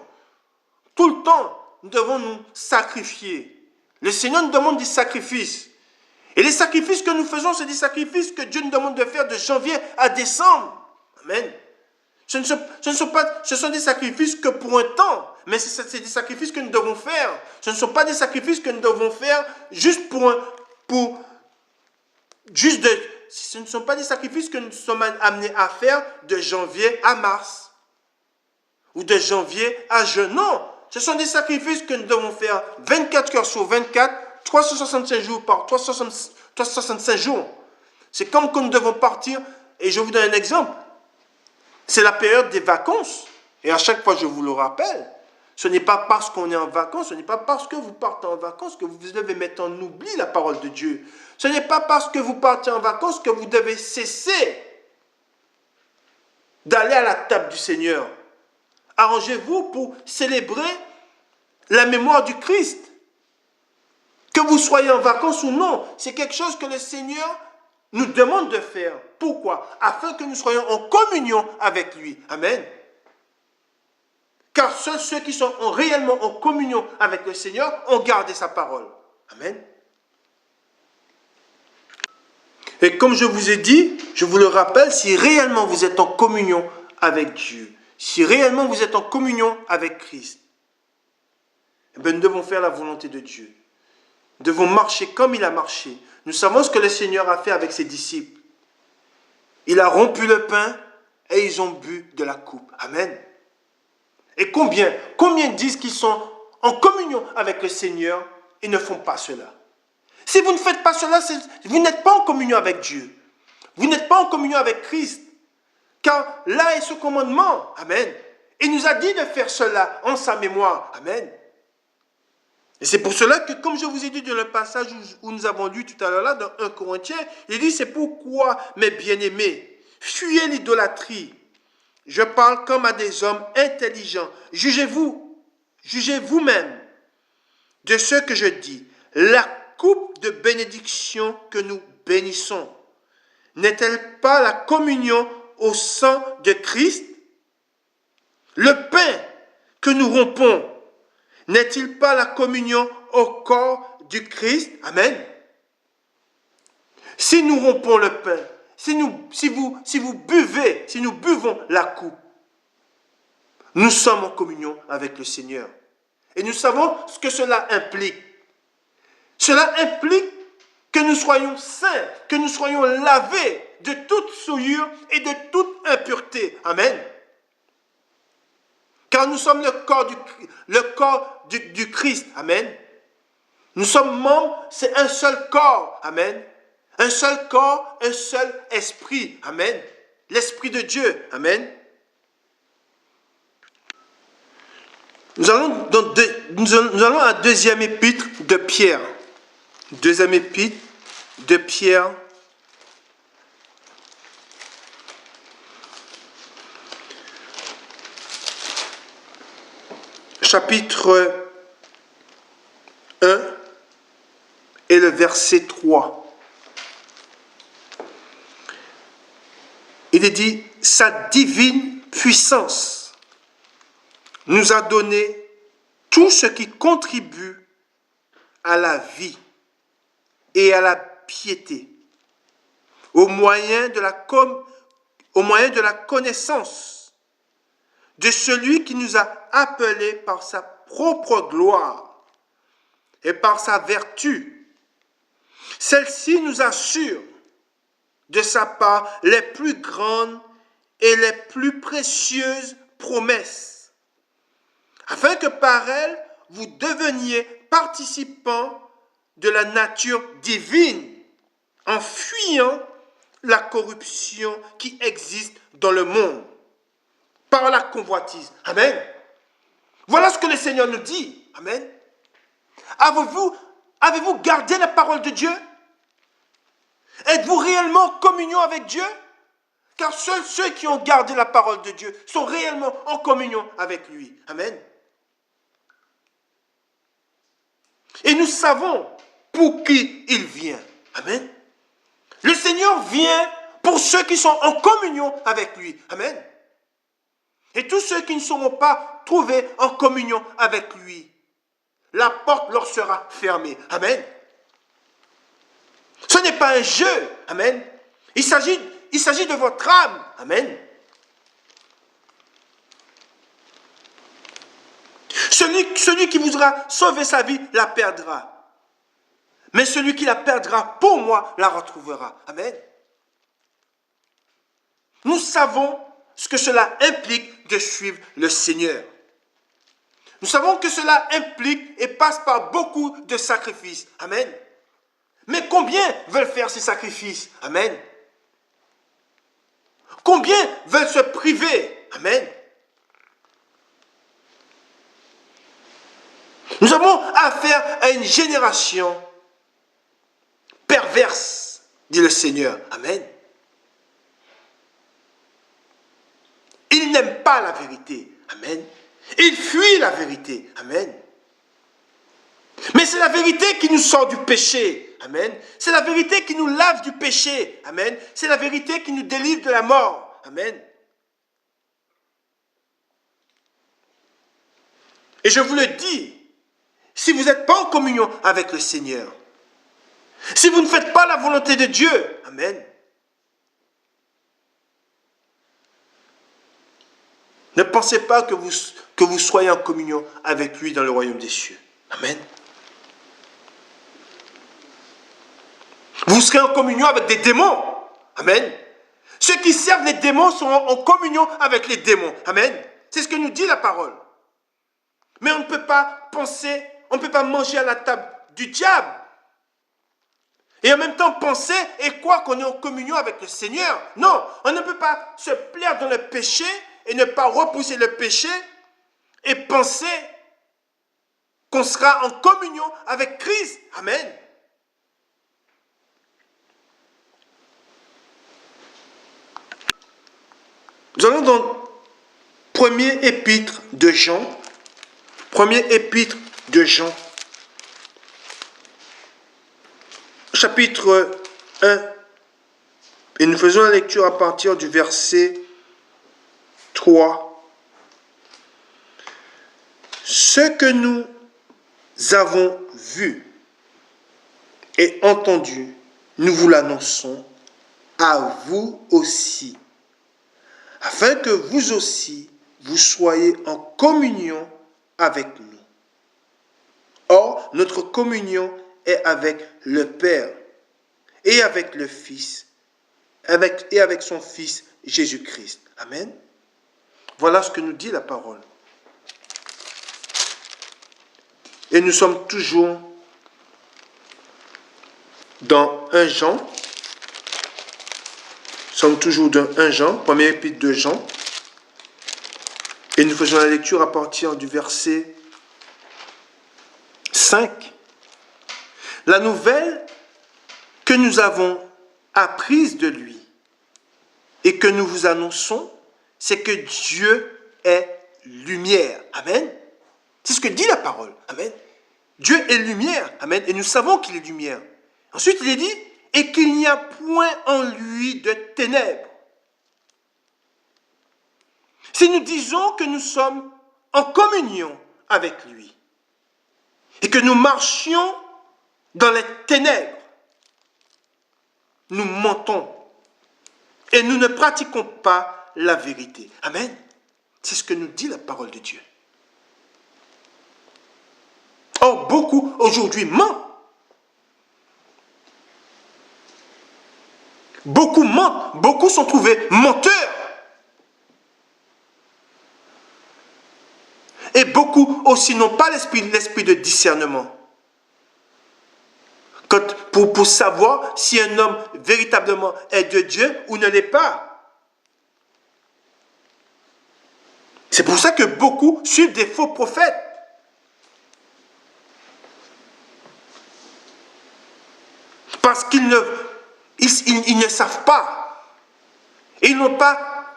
Tout le temps, nous devons nous sacrifier. Le Seigneur nous demande des sacrifices. Et les sacrifices que nous faisons, c'est des sacrifices que Dieu nous demande de faire de janvier à décembre. Amen. Ce sont des sacrifices que pour un temps, mais c'est des sacrifices que nous devons faire. Ce ne sont pas des sacrifices que nous devons faire juste ce ne sont pas des sacrifices que nous sommes amenés à faire de janvier à mars ou de janvier à juin. Non, ce sont des sacrifices que nous devons faire 24 heures sur 24, 365 jours par 365 jours. C'est comme quand nous devons partir, et je vous donne un exemple. C'est la période des vacances. Et à chaque fois, je vous le rappelle, ce n'est pas parce qu'on est en vacances, ce n'est pas parce que vous partez en vacances que vous devez mettre en oubli la parole de Dieu. Ce n'est pas parce que vous partez en vacances que vous devez cesser d'aller à la table du Seigneur. Arrangez-vous pour célébrer la mémoire du Christ. Que vous soyez en vacances ou non, c'est quelque chose que le Seigneur nous demande de faire. Pourquoi? Afin que nous soyons en communion avec lui. Amen. Car seuls ceux qui sont réellement en communion avec le Seigneur ont gardé sa parole. Amen. Et comme je vous ai dit, je vous le rappelle, si réellement vous êtes en communion avec Dieu, si réellement vous êtes en communion avec Christ, eh bien, nous devons faire la volonté de Dieu. Nous devons marcher comme il a marché. Nous savons ce que le Seigneur a fait avec ses disciples. Il a rompu le pain et ils ont bu de la coupe. Amen. Et combien disent qu'ils sont en communion avec le Seigneur et ne font pas cela? Si vous ne faites pas cela, vous n'êtes pas en communion avec Dieu. Vous n'êtes pas en communion avec Christ. Car là est ce commandement. Amen. Il nous a dit de faire cela en sa mémoire. Amen. Et c'est pour cela que, comme je vous ai dit dans le passage où nous avons lu tout à l'heure, là, dans 1 Corinthiens, il dit, c'est pourquoi, mes bien-aimés, fuyez l'idolâtrie. Je parle comme à des hommes intelligents. Jugez vous-même de ce que je dis. La coupe de bénédiction que nous bénissons, n'est-elle pas la communion au sang de Christ? Le pain que nous rompons, n'est-il pas la communion au corps du Christ? Amen. Si nous rompons le pain, si vous buvons la coupe, nous sommes en communion avec le Seigneur. Et nous savons ce que cela implique. Cela implique que nous soyons saints, que nous soyons lavés de toute souillure et de toute impureté. Amen. Car nous sommes le corps du Christ. Amen. Nous sommes membres, c'est un seul corps. Amen. Un seul corps, un seul esprit. Amen. L'esprit de Dieu. Amen. Nous allons à la deuxième épître de Pierre. Deuxième épître de Pierre. Chapitre 1 et le verset 3. Il est dit, sa divine puissance nous a donné tout ce qui contribue à la vie et à la piété, au moyen de la connaissance de celui qui nous a appelés par sa propre gloire et par sa vertu. Celle-ci nous assure de sa part les plus grandes et les plus précieuses promesses, afin que par elles, vous deveniez participants de la nature divine, en fuyant la corruption qui existe dans le monde, par la convoitise. Amen. Voilà ce que le Seigneur nous dit. Amen. Avez-vous gardé la parole de Dieu? Êtes-vous réellement en communion avec Dieu? Car seuls ceux qui ont gardé la parole de Dieu sont réellement en communion avec lui. Amen. Et nous savons pour qui il vient. Amen. Le Seigneur vient pour ceux qui sont en communion avec lui. Amen. Et tous ceux qui ne seront pas trouvés en communion avec lui, la porte leur sera fermée. Amen. Ce n'est pas un jeu. Amen. Il s'agit de votre âme. Amen. Celui qui voudra sauver sa vie la perdra. Mais celui qui la perdra pour moi la retrouvera. Amen. Nous savons ce que cela implique de suivre le Seigneur. Nous savons que cela implique et passe par beaucoup de sacrifices. Amen. Mais combien veulent faire ces sacrifices? Amen. Combien veulent se priver? Amen. Nous avons affaire à une génération perverse, dit le Seigneur. Amen. Ils n'aiment pas la vérité. Amen. Ils fuient la vérité. Amen. Mais c'est la vérité qui nous sort du péché. Amen. C'est la vérité qui nous lave du péché. Amen. C'est la vérité qui nous délivre de la mort. Amen. Et je vous le dis, si vous n'êtes pas en communion avec le Seigneur, si vous ne faites pas la volonté de Dieu, amen, ne pensez pas que vous soyez en communion avec lui dans le royaume des cieux. Amen. Vous serez en communion avec des démons. Amen. Ceux qui servent les démons seront en communion avec les démons. Amen. C'est ce que nous dit la parole. Mais on ne peut pas penser, on ne peut pas manger à la table du diable. Et en même temps penser et croire qu'on est en communion avec le Seigneur. Non, on ne peut pas se plaire dans le péché et ne pas repousser le péché et penser qu'on sera en communion avec Christ. Amen. Nous allons dans premier épître de Jean. Premier épître de Jean. Chapitre 1. Et nous faisons la lecture à partir du verset 3. Ce que nous avons vu et entendu, nous vous l'annonçons à vous aussi, afin que vous aussi, vous soyez en communion avec nous. Or, notre communion est avec le Père et avec le Fils, et avec son Fils Jésus-Christ. Amen. Voilà ce que nous dit la parole. Et nous sommes toujours dans 1 Jean. Nous sommes toujours dans 1 Jean, premier épître de Jean. Et nous faisons la lecture à partir du verset 5. La nouvelle que nous avons apprise de lui et que nous vous annonçons, c'est que Dieu est lumière. Amen. C'est ce que dit la parole. Amen. Dieu est lumière. Amen. Et nous savons qu'il est lumière. Ensuite, il est dit, et qu'il n'y a point en lui de ténèbres. Si nous disons que nous sommes en communion avec lui et que nous marchions dans les ténèbres, nous mentons et nous ne pratiquons pas la vérité. Amen. C'est ce que nous dit la parole de Dieu. Or, beaucoup aujourd'hui mentent. Beaucoup mentent. Beaucoup sont trouvés menteurs. Et beaucoup aussi n'ont pas l'esprit de discernement. Pour savoir si un homme véritablement est de Dieu ou ne l'est pas. C'est pour ça que beaucoup suivent des faux prophètes. Parce qu'ils ne savent pas. Ils n'ont pas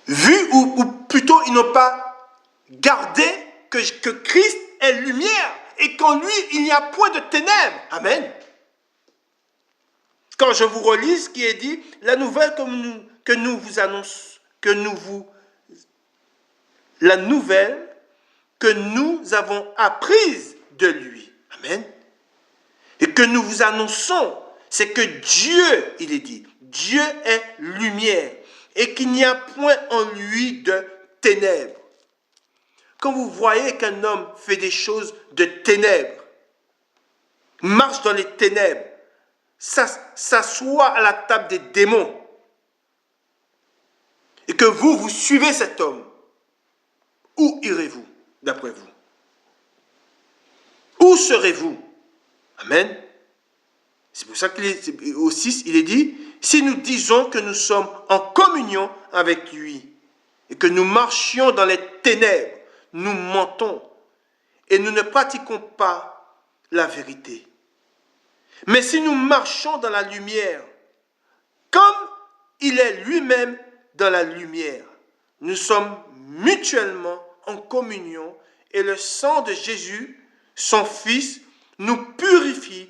vu, ou plutôt ils n'ont pas gardé que Christ est lumière et qu'en lui, il n'y a point de ténèbres. Amen. Quand je vous relis ce qui est dit, la nouvelle la nouvelle que nous avons apprise de lui. Amen. Et que nous vous annonçons, c'est que Dieu, il est dit, Dieu est lumière et qu'il n'y a point en lui de ténèbres. quand vous voyez qu'un homme fait des choses de ténèbres, marche dans les ténèbres, s'assoit à la table des démons, et que vous suivez cet homme, où irez-vous, d'après vous? Où serez-vous? Amen. C'est pour ça qu'au 6, il est dit, si nous disons que nous sommes en communion avec lui et que nous marchions dans les ténèbres, nous mentons et nous ne pratiquons pas la vérité. Mais si nous marchons dans la lumière, comme il est lui-même dans la lumière, nous sommes mutuellement en communion et le sang de Jésus, son Fils, nous purifie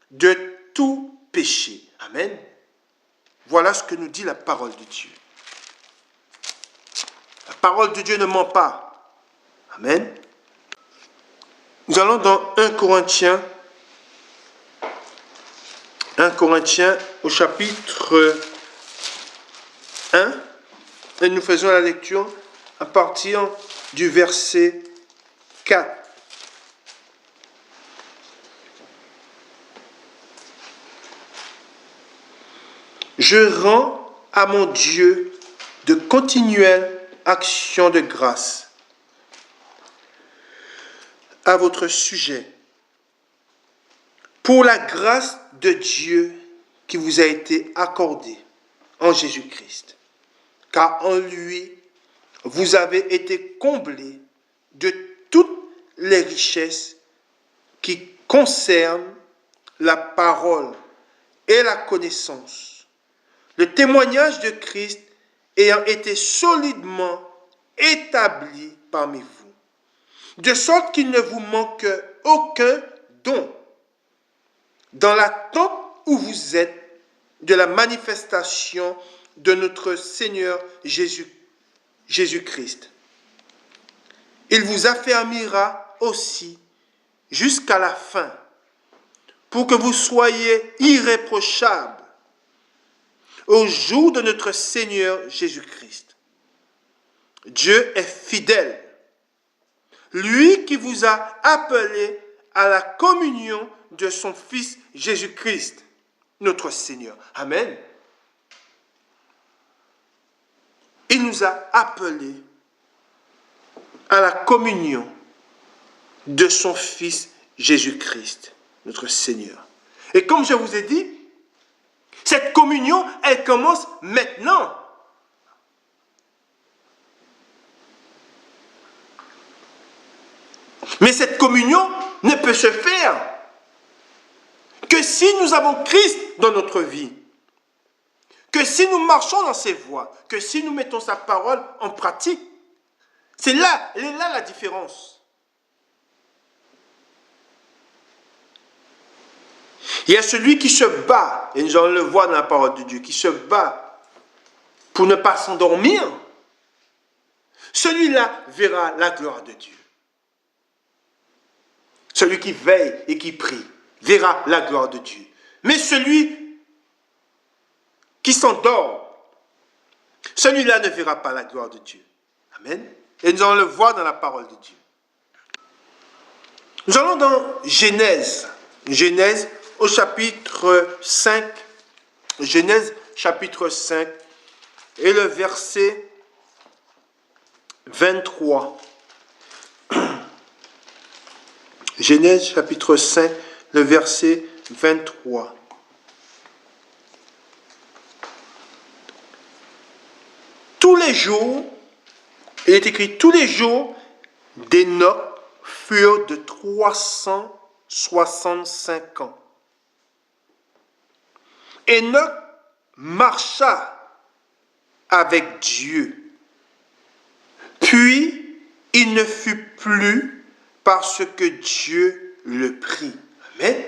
de tout péché. Amen. Voilà ce que nous dit la parole de Dieu. La parole de Dieu ne ment pas. Amen. Nous allons dans 1 Corinthiens au chapitre 1 et nous faisons la lecture à partir du verset 4. Je rends à mon Dieu de continuelles actions de grâce à votre sujet pour la grâce de Dieu qui vous a été accordée en Jésus-Christ. Car en lui, vous avez été comblés de toutes les richesses qui concernent la parole et la connaissance. Le témoignage de Christ ayant été solidement établi parmi vous, de sorte qu'il ne vous manque aucun don dans l'attente où vous êtes de la manifestation de notre Seigneur Jésus-Christ. Il vous affermira aussi jusqu'à la fin, pour que vous soyez irréprochables au jour de notre Seigneur Jésus-Christ. Dieu est fidèle, lui qui vous a appelé à la communion de son Fils Jésus-Christ, notre Seigneur. Amen. Il nous a appelés à la communion de son Fils Jésus-Christ, notre Seigneur. Et comme je vous ai dit, cette communion, elle commence maintenant. Mais cette communion ne peut se faire que si nous avons Christ dans notre vie, que si nous marchons dans ses voies, que si nous mettons sa parole en pratique. Elle est là la différence. Il y a celui qui se bat, et nous allons le voir dans la parole de Dieu, qui se bat pour ne pas s'endormir. Celui-là verra la gloire de Dieu. Celui qui veille et qui prie verra la gloire de Dieu. Mais celui qui s'endort, celui-là ne verra pas la gloire de Dieu. Amen. Et nous allons le voir dans la parole de Dieu. Nous allons dans Genèse au chapitre 5. Genèse chapitre 5 et le verset 23. Genèse chapitre 5, le verset 23. Tous les jours, il est écrit, tous les jours d'Enoch furent de 365 ans. Enoch marcha avec Dieu, puis il ne fut plus parce que Dieu le prit. Amen.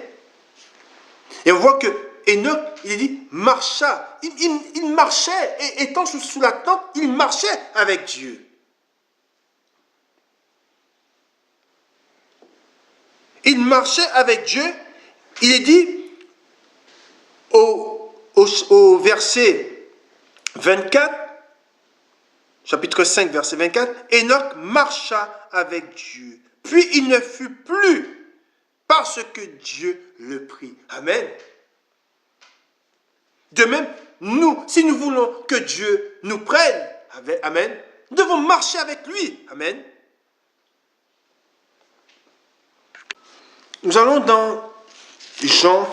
Et on voit que Enoch, il dit, marcha. Il marchait, et étant sous la tente, il marchait avec Dieu. Il marchait avec Dieu. Il est dit au verset 24, chapitre 5, verset 24, Enoch marcha avec Dieu. Puis il ne fut plus parce que Dieu le prit. Amen. De même, nous, si nous voulons que Dieu nous prenne, amen, nous devons marcher avec lui. Amen. Nous allons dans Jean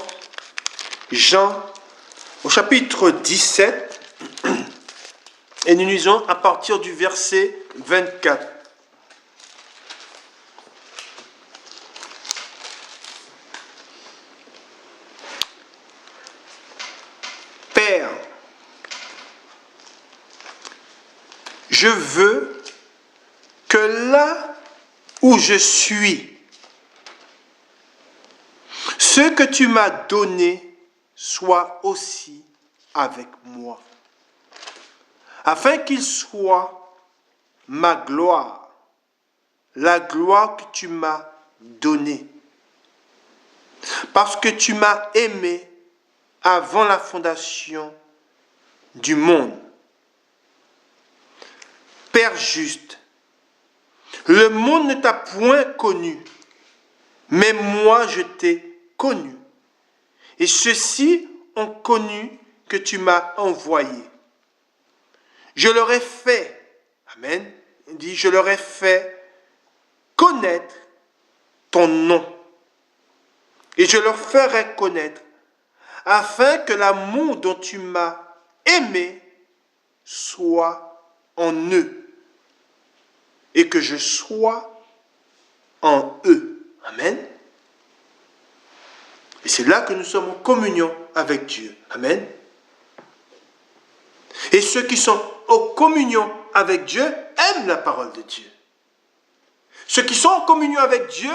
au chapitre 17 et nous lisons à partir du verset 24. Père, je veux que là où je suis, ce que tu m'as donné soit aussi avec moi, afin qu'il soit ma gloire, la gloire que tu m'as donnée, parce que tu m'as aimé avant la fondation du monde. Père juste, le monde ne t'a point connu, mais moi je t'ai connu. Et ceux-ci ont connu que tu m'as envoyé. Je leur ai fait, amen, il dit, je leur ai fait connaître ton nom. Et je leur ferai connaître, afin que l'amour dont tu m'as aimé soit en eux, et que je sois en eux. Amen. Et c'est là que nous sommes en communion avec Dieu. Amen. Et ceux qui sont en communion avec Dieu aiment la parole de Dieu. Ceux qui sont en communion avec Dieu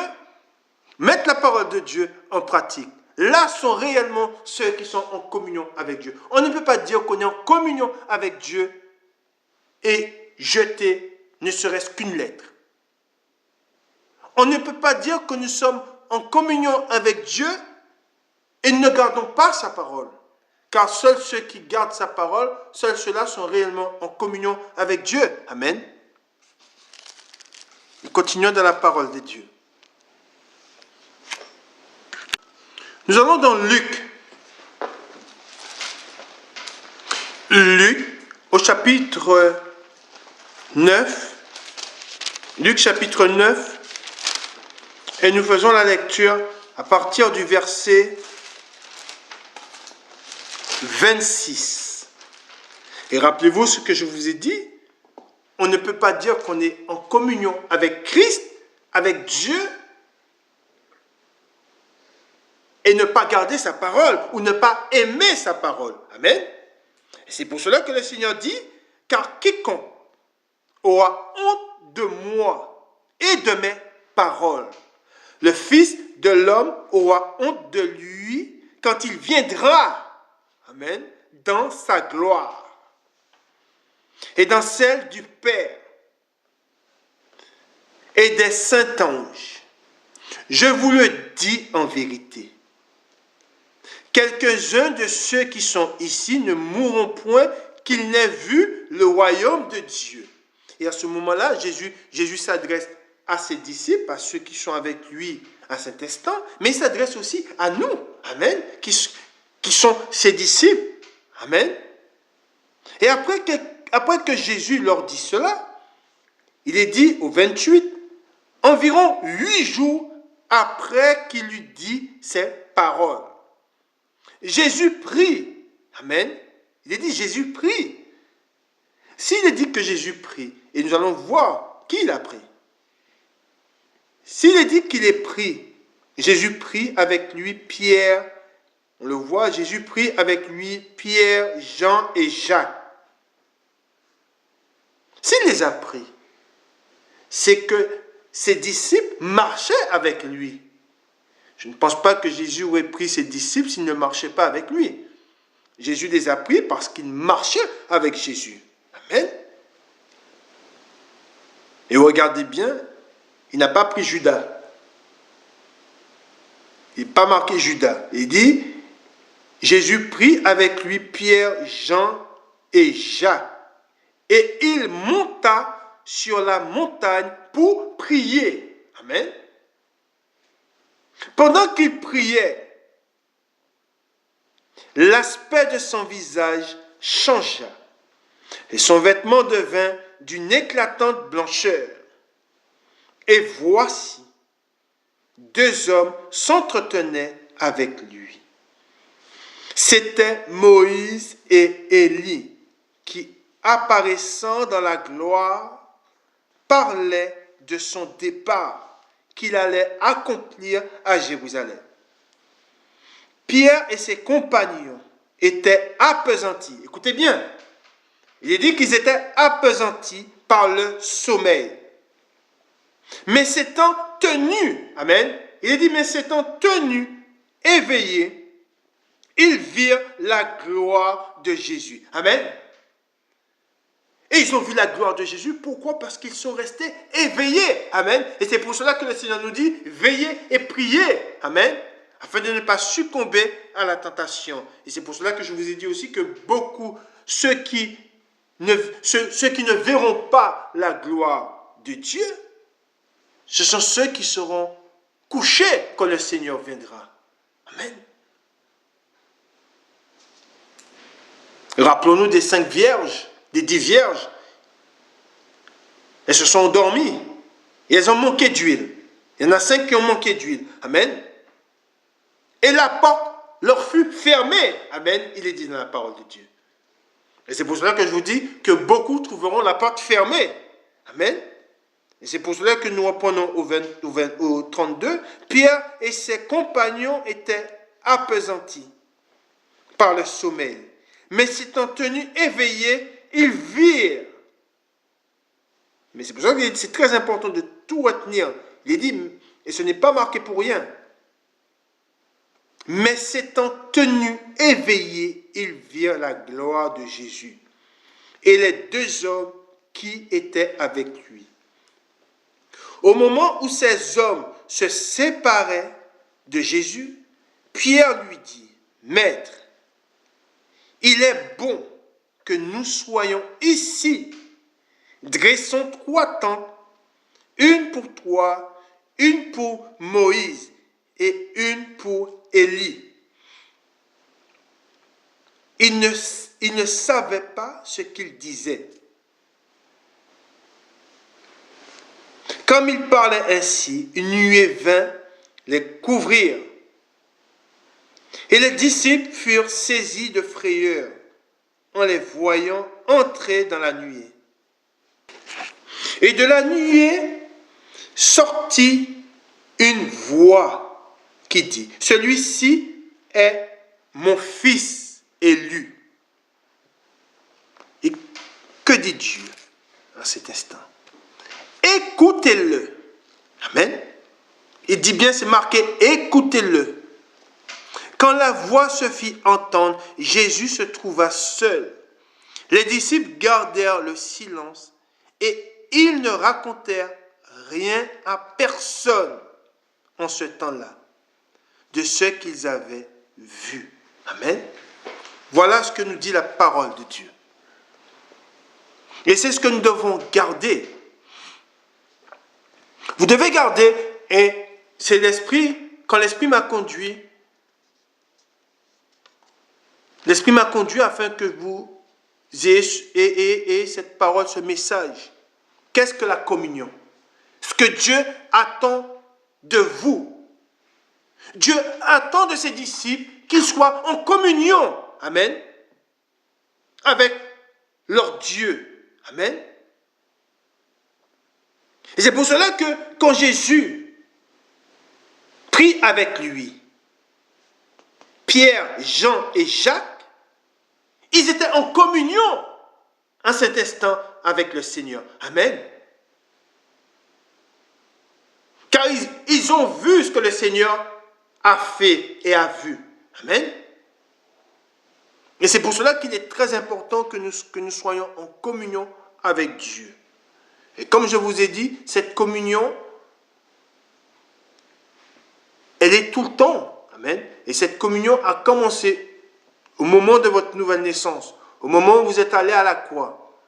mettent la parole de Dieu en pratique. Là sont réellement ceux qui sont en communion avec Dieu. On ne peut pas dire qu'on est en communion avec Dieu et jeter ne serait-ce qu'une lettre. On ne peut pas dire que nous sommes en communion avec Dieu et ne gardons pas sa parole. Car seuls ceux qui gardent sa parole, seuls ceux-là sont réellement en communion avec Dieu. Amen. Nous continuons dans la parole de Dieu. Nous allons dans Luc. Luc, au chapitre 9. Luc, chapitre 9. Et nous faisons la lecture à partir du verset 26. Et rappelez-vous ce que je vous ai dit. On ne peut pas dire qu'on est en communion avec Christ, avec Dieu, et ne pas garder sa parole, ou ne pas aimer sa parole. Amen. Et c'est pour cela que le Seigneur dit, car quiconque aura honte de moi et de mes paroles, le Fils de l'homme aura honte de lui quand il viendra, amen, dans sa gloire et dans celle du Père et des saints anges. Je vous le dis en vérité, quelques-uns de ceux qui sont ici ne mourront point qu'ils n'aient vu le royaume de Dieu. Et à ce moment-là, Jésus s'adresse à ses disciples, à ceux qui sont avec lui à cet instant, mais il s'adresse aussi à nous, amen, qui sont ses disciples, amen. Et après que Jésus leur dit cela, il est dit au 28, environ 8 jours après qu'il lui dit ces paroles, Jésus prie, amen, il est dit Jésus prie. S'il est dit que Jésus prie, et nous allons voir qui il a pris, s'il est dit qu'il est pris, Jésus prie avec lui Pierre, on le voit, Jésus prie avec lui Pierre, Jean et Jacques. S'il les a pris, c'est que ses disciples marchaient avec lui. Je ne pense pas que Jésus aurait pris ses disciples s'ils ne marchaient pas avec lui. Jésus les a pris parce qu'ils marchaient avec Jésus. Amen. Et regardez bien, il n'a pas pris Judas. Il n'est pas marqué Judas. Il dit, Jésus prit avec lui Pierre, Jean et Jacques. Et il monta sur la montagne pour prier. Amen. Pendant qu'il priait, l'aspect de son visage changea et son vêtement devint d'une éclatante blancheur. Et voici, deux hommes s'entretenaient avec lui. C'étaient Moïse et Élie qui, apparaissant dans la gloire, parlaient de son départ qu'il allait accomplir à Jérusalem. Pierre et ses compagnons étaient appesantis. Écoutez bien, il est dit qu'ils étaient appesantis par le sommeil. Mais s'étant tenus, amen, il est dit, mais s'étant tenus, éveillés, ils virent la gloire de Jésus. Amen. Et ils ont vu la gloire de Jésus. Pourquoi? Parce qu'ils sont restés éveillés. Amen. Et c'est pour cela que le Seigneur nous dit, veillez et priez. Amen. Afin de ne pas succomber à la tentation. Et c'est pour cela que je vous ai dit aussi que beaucoup, ceux qui ne verront pas la gloire de Dieu, ce sont ceux qui seront couchés quand le Seigneur viendra. Amen. Rappelons-nous des 5 vierges, des 10 vierges. Elles se sont endormies et elles ont manqué d'huile. Il y en a 5 qui ont manqué d'huile. Amen. Et la porte leur fut fermée. Amen. Il est dit dans la parole de Dieu. Et c'est pour cela que je vous dis que beaucoup trouveront la porte fermée. Amen. Et c'est pour cela que nous reprenons au 32. Pierre et ses compagnons étaient appesantis par le sommeil. Mais s'étant tenus éveillés, ils virent. Mais c'est pour ça que c'est très important de tout retenir. Il est dit, et ce n'est pas marqué pour rien. Mais s'étant tenus éveillés, ils virent la gloire de Jésus et les deux hommes qui étaient avec lui. Au moment où ces hommes se séparaient de Jésus, Pierre lui dit, « Maître, il est bon que nous soyons ici. Dressons 3 tentes, une pour toi, une pour Moïse et une pour Élie. » Il ne savait pas ce qu'il disait. Comme il parlait ainsi, une nuée vint les couvrir. Et les disciples furent saisis de frayeur en les voyant entrer dans la nuée. Et de la nuée sortit une voix qui dit, « Celui-ci est mon fils élu. » Et que dit Dieu en cet instant? Écoutez-le. Amen. Il dit bien, c'est marqué, écoutez-le. Quand la voix se fit entendre, Jésus se trouva seul. Les disciples gardèrent le silence et ils ne racontèrent rien à personne en ce temps-là de ce qu'ils avaient vu. Amen. Voilà ce que nous dit la parole de Dieu. Et c'est ce que nous devons garder. Vous devez garder, et c'est l'esprit, quand l'esprit m'a conduit afin que vous ayez cette parole, ce message. Qu'est-ce que la communion? Ce que Dieu attend de vous. Dieu attend de ses disciples qu'ils soient en communion. Amen. Avec leur Dieu. Amen. Et c'est pour cela que quand Jésus prie avec lui, Pierre, Jean et Jacques, ils étaient en communion en cet instant avec le Seigneur. Amen. Car ils ont vu ce que le Seigneur a fait et a vu. Amen. Et c'est pour cela qu'il est très important que nous soyons en communion avec Dieu. Et comme je vous ai dit, cette communion, elle est tout le temps. Amen. Et cette communion a commencé au moment de votre nouvelle naissance, au moment où vous êtes allé à la croix.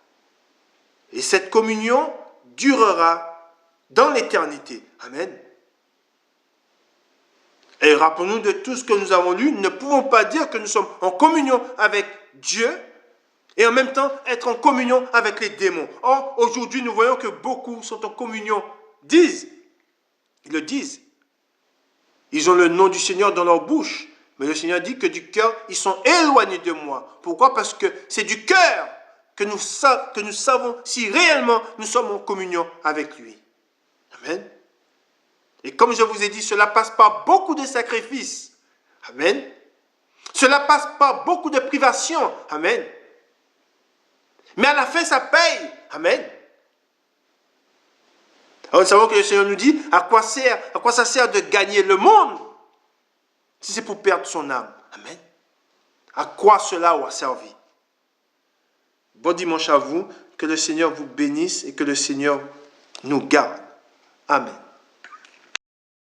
Et cette communion durera dans l'éternité. Amen. Et rappelons-nous de tout ce que nous avons lu, nous ne pouvons pas dire que nous sommes en communion avec Dieu et en même temps être en communion avec les démons. Or, aujourd'hui, nous voyons que beaucoup sont en communion, ils le disent. Ils ont le nom du Seigneur dans leur bouche, mais le Seigneur dit que du cœur, ils sont éloignés de moi. Pourquoi? Parce que c'est du cœur que nous savons si réellement nous sommes en communion avec lui. Amen. Et comme je vous ai dit, cela passe par beaucoup de sacrifices. Amen. Cela passe par beaucoup de privations. Amen. Mais à la fin, ça paye. Amen. Alors nous savons que le Seigneur nous dit, à quoi ça sert de gagner le monde si c'est pour perdre son âme. Amen. À quoi cela aura servi? Bon dimanche à vous, que le Seigneur vous bénisse et que le Seigneur nous garde. Amen.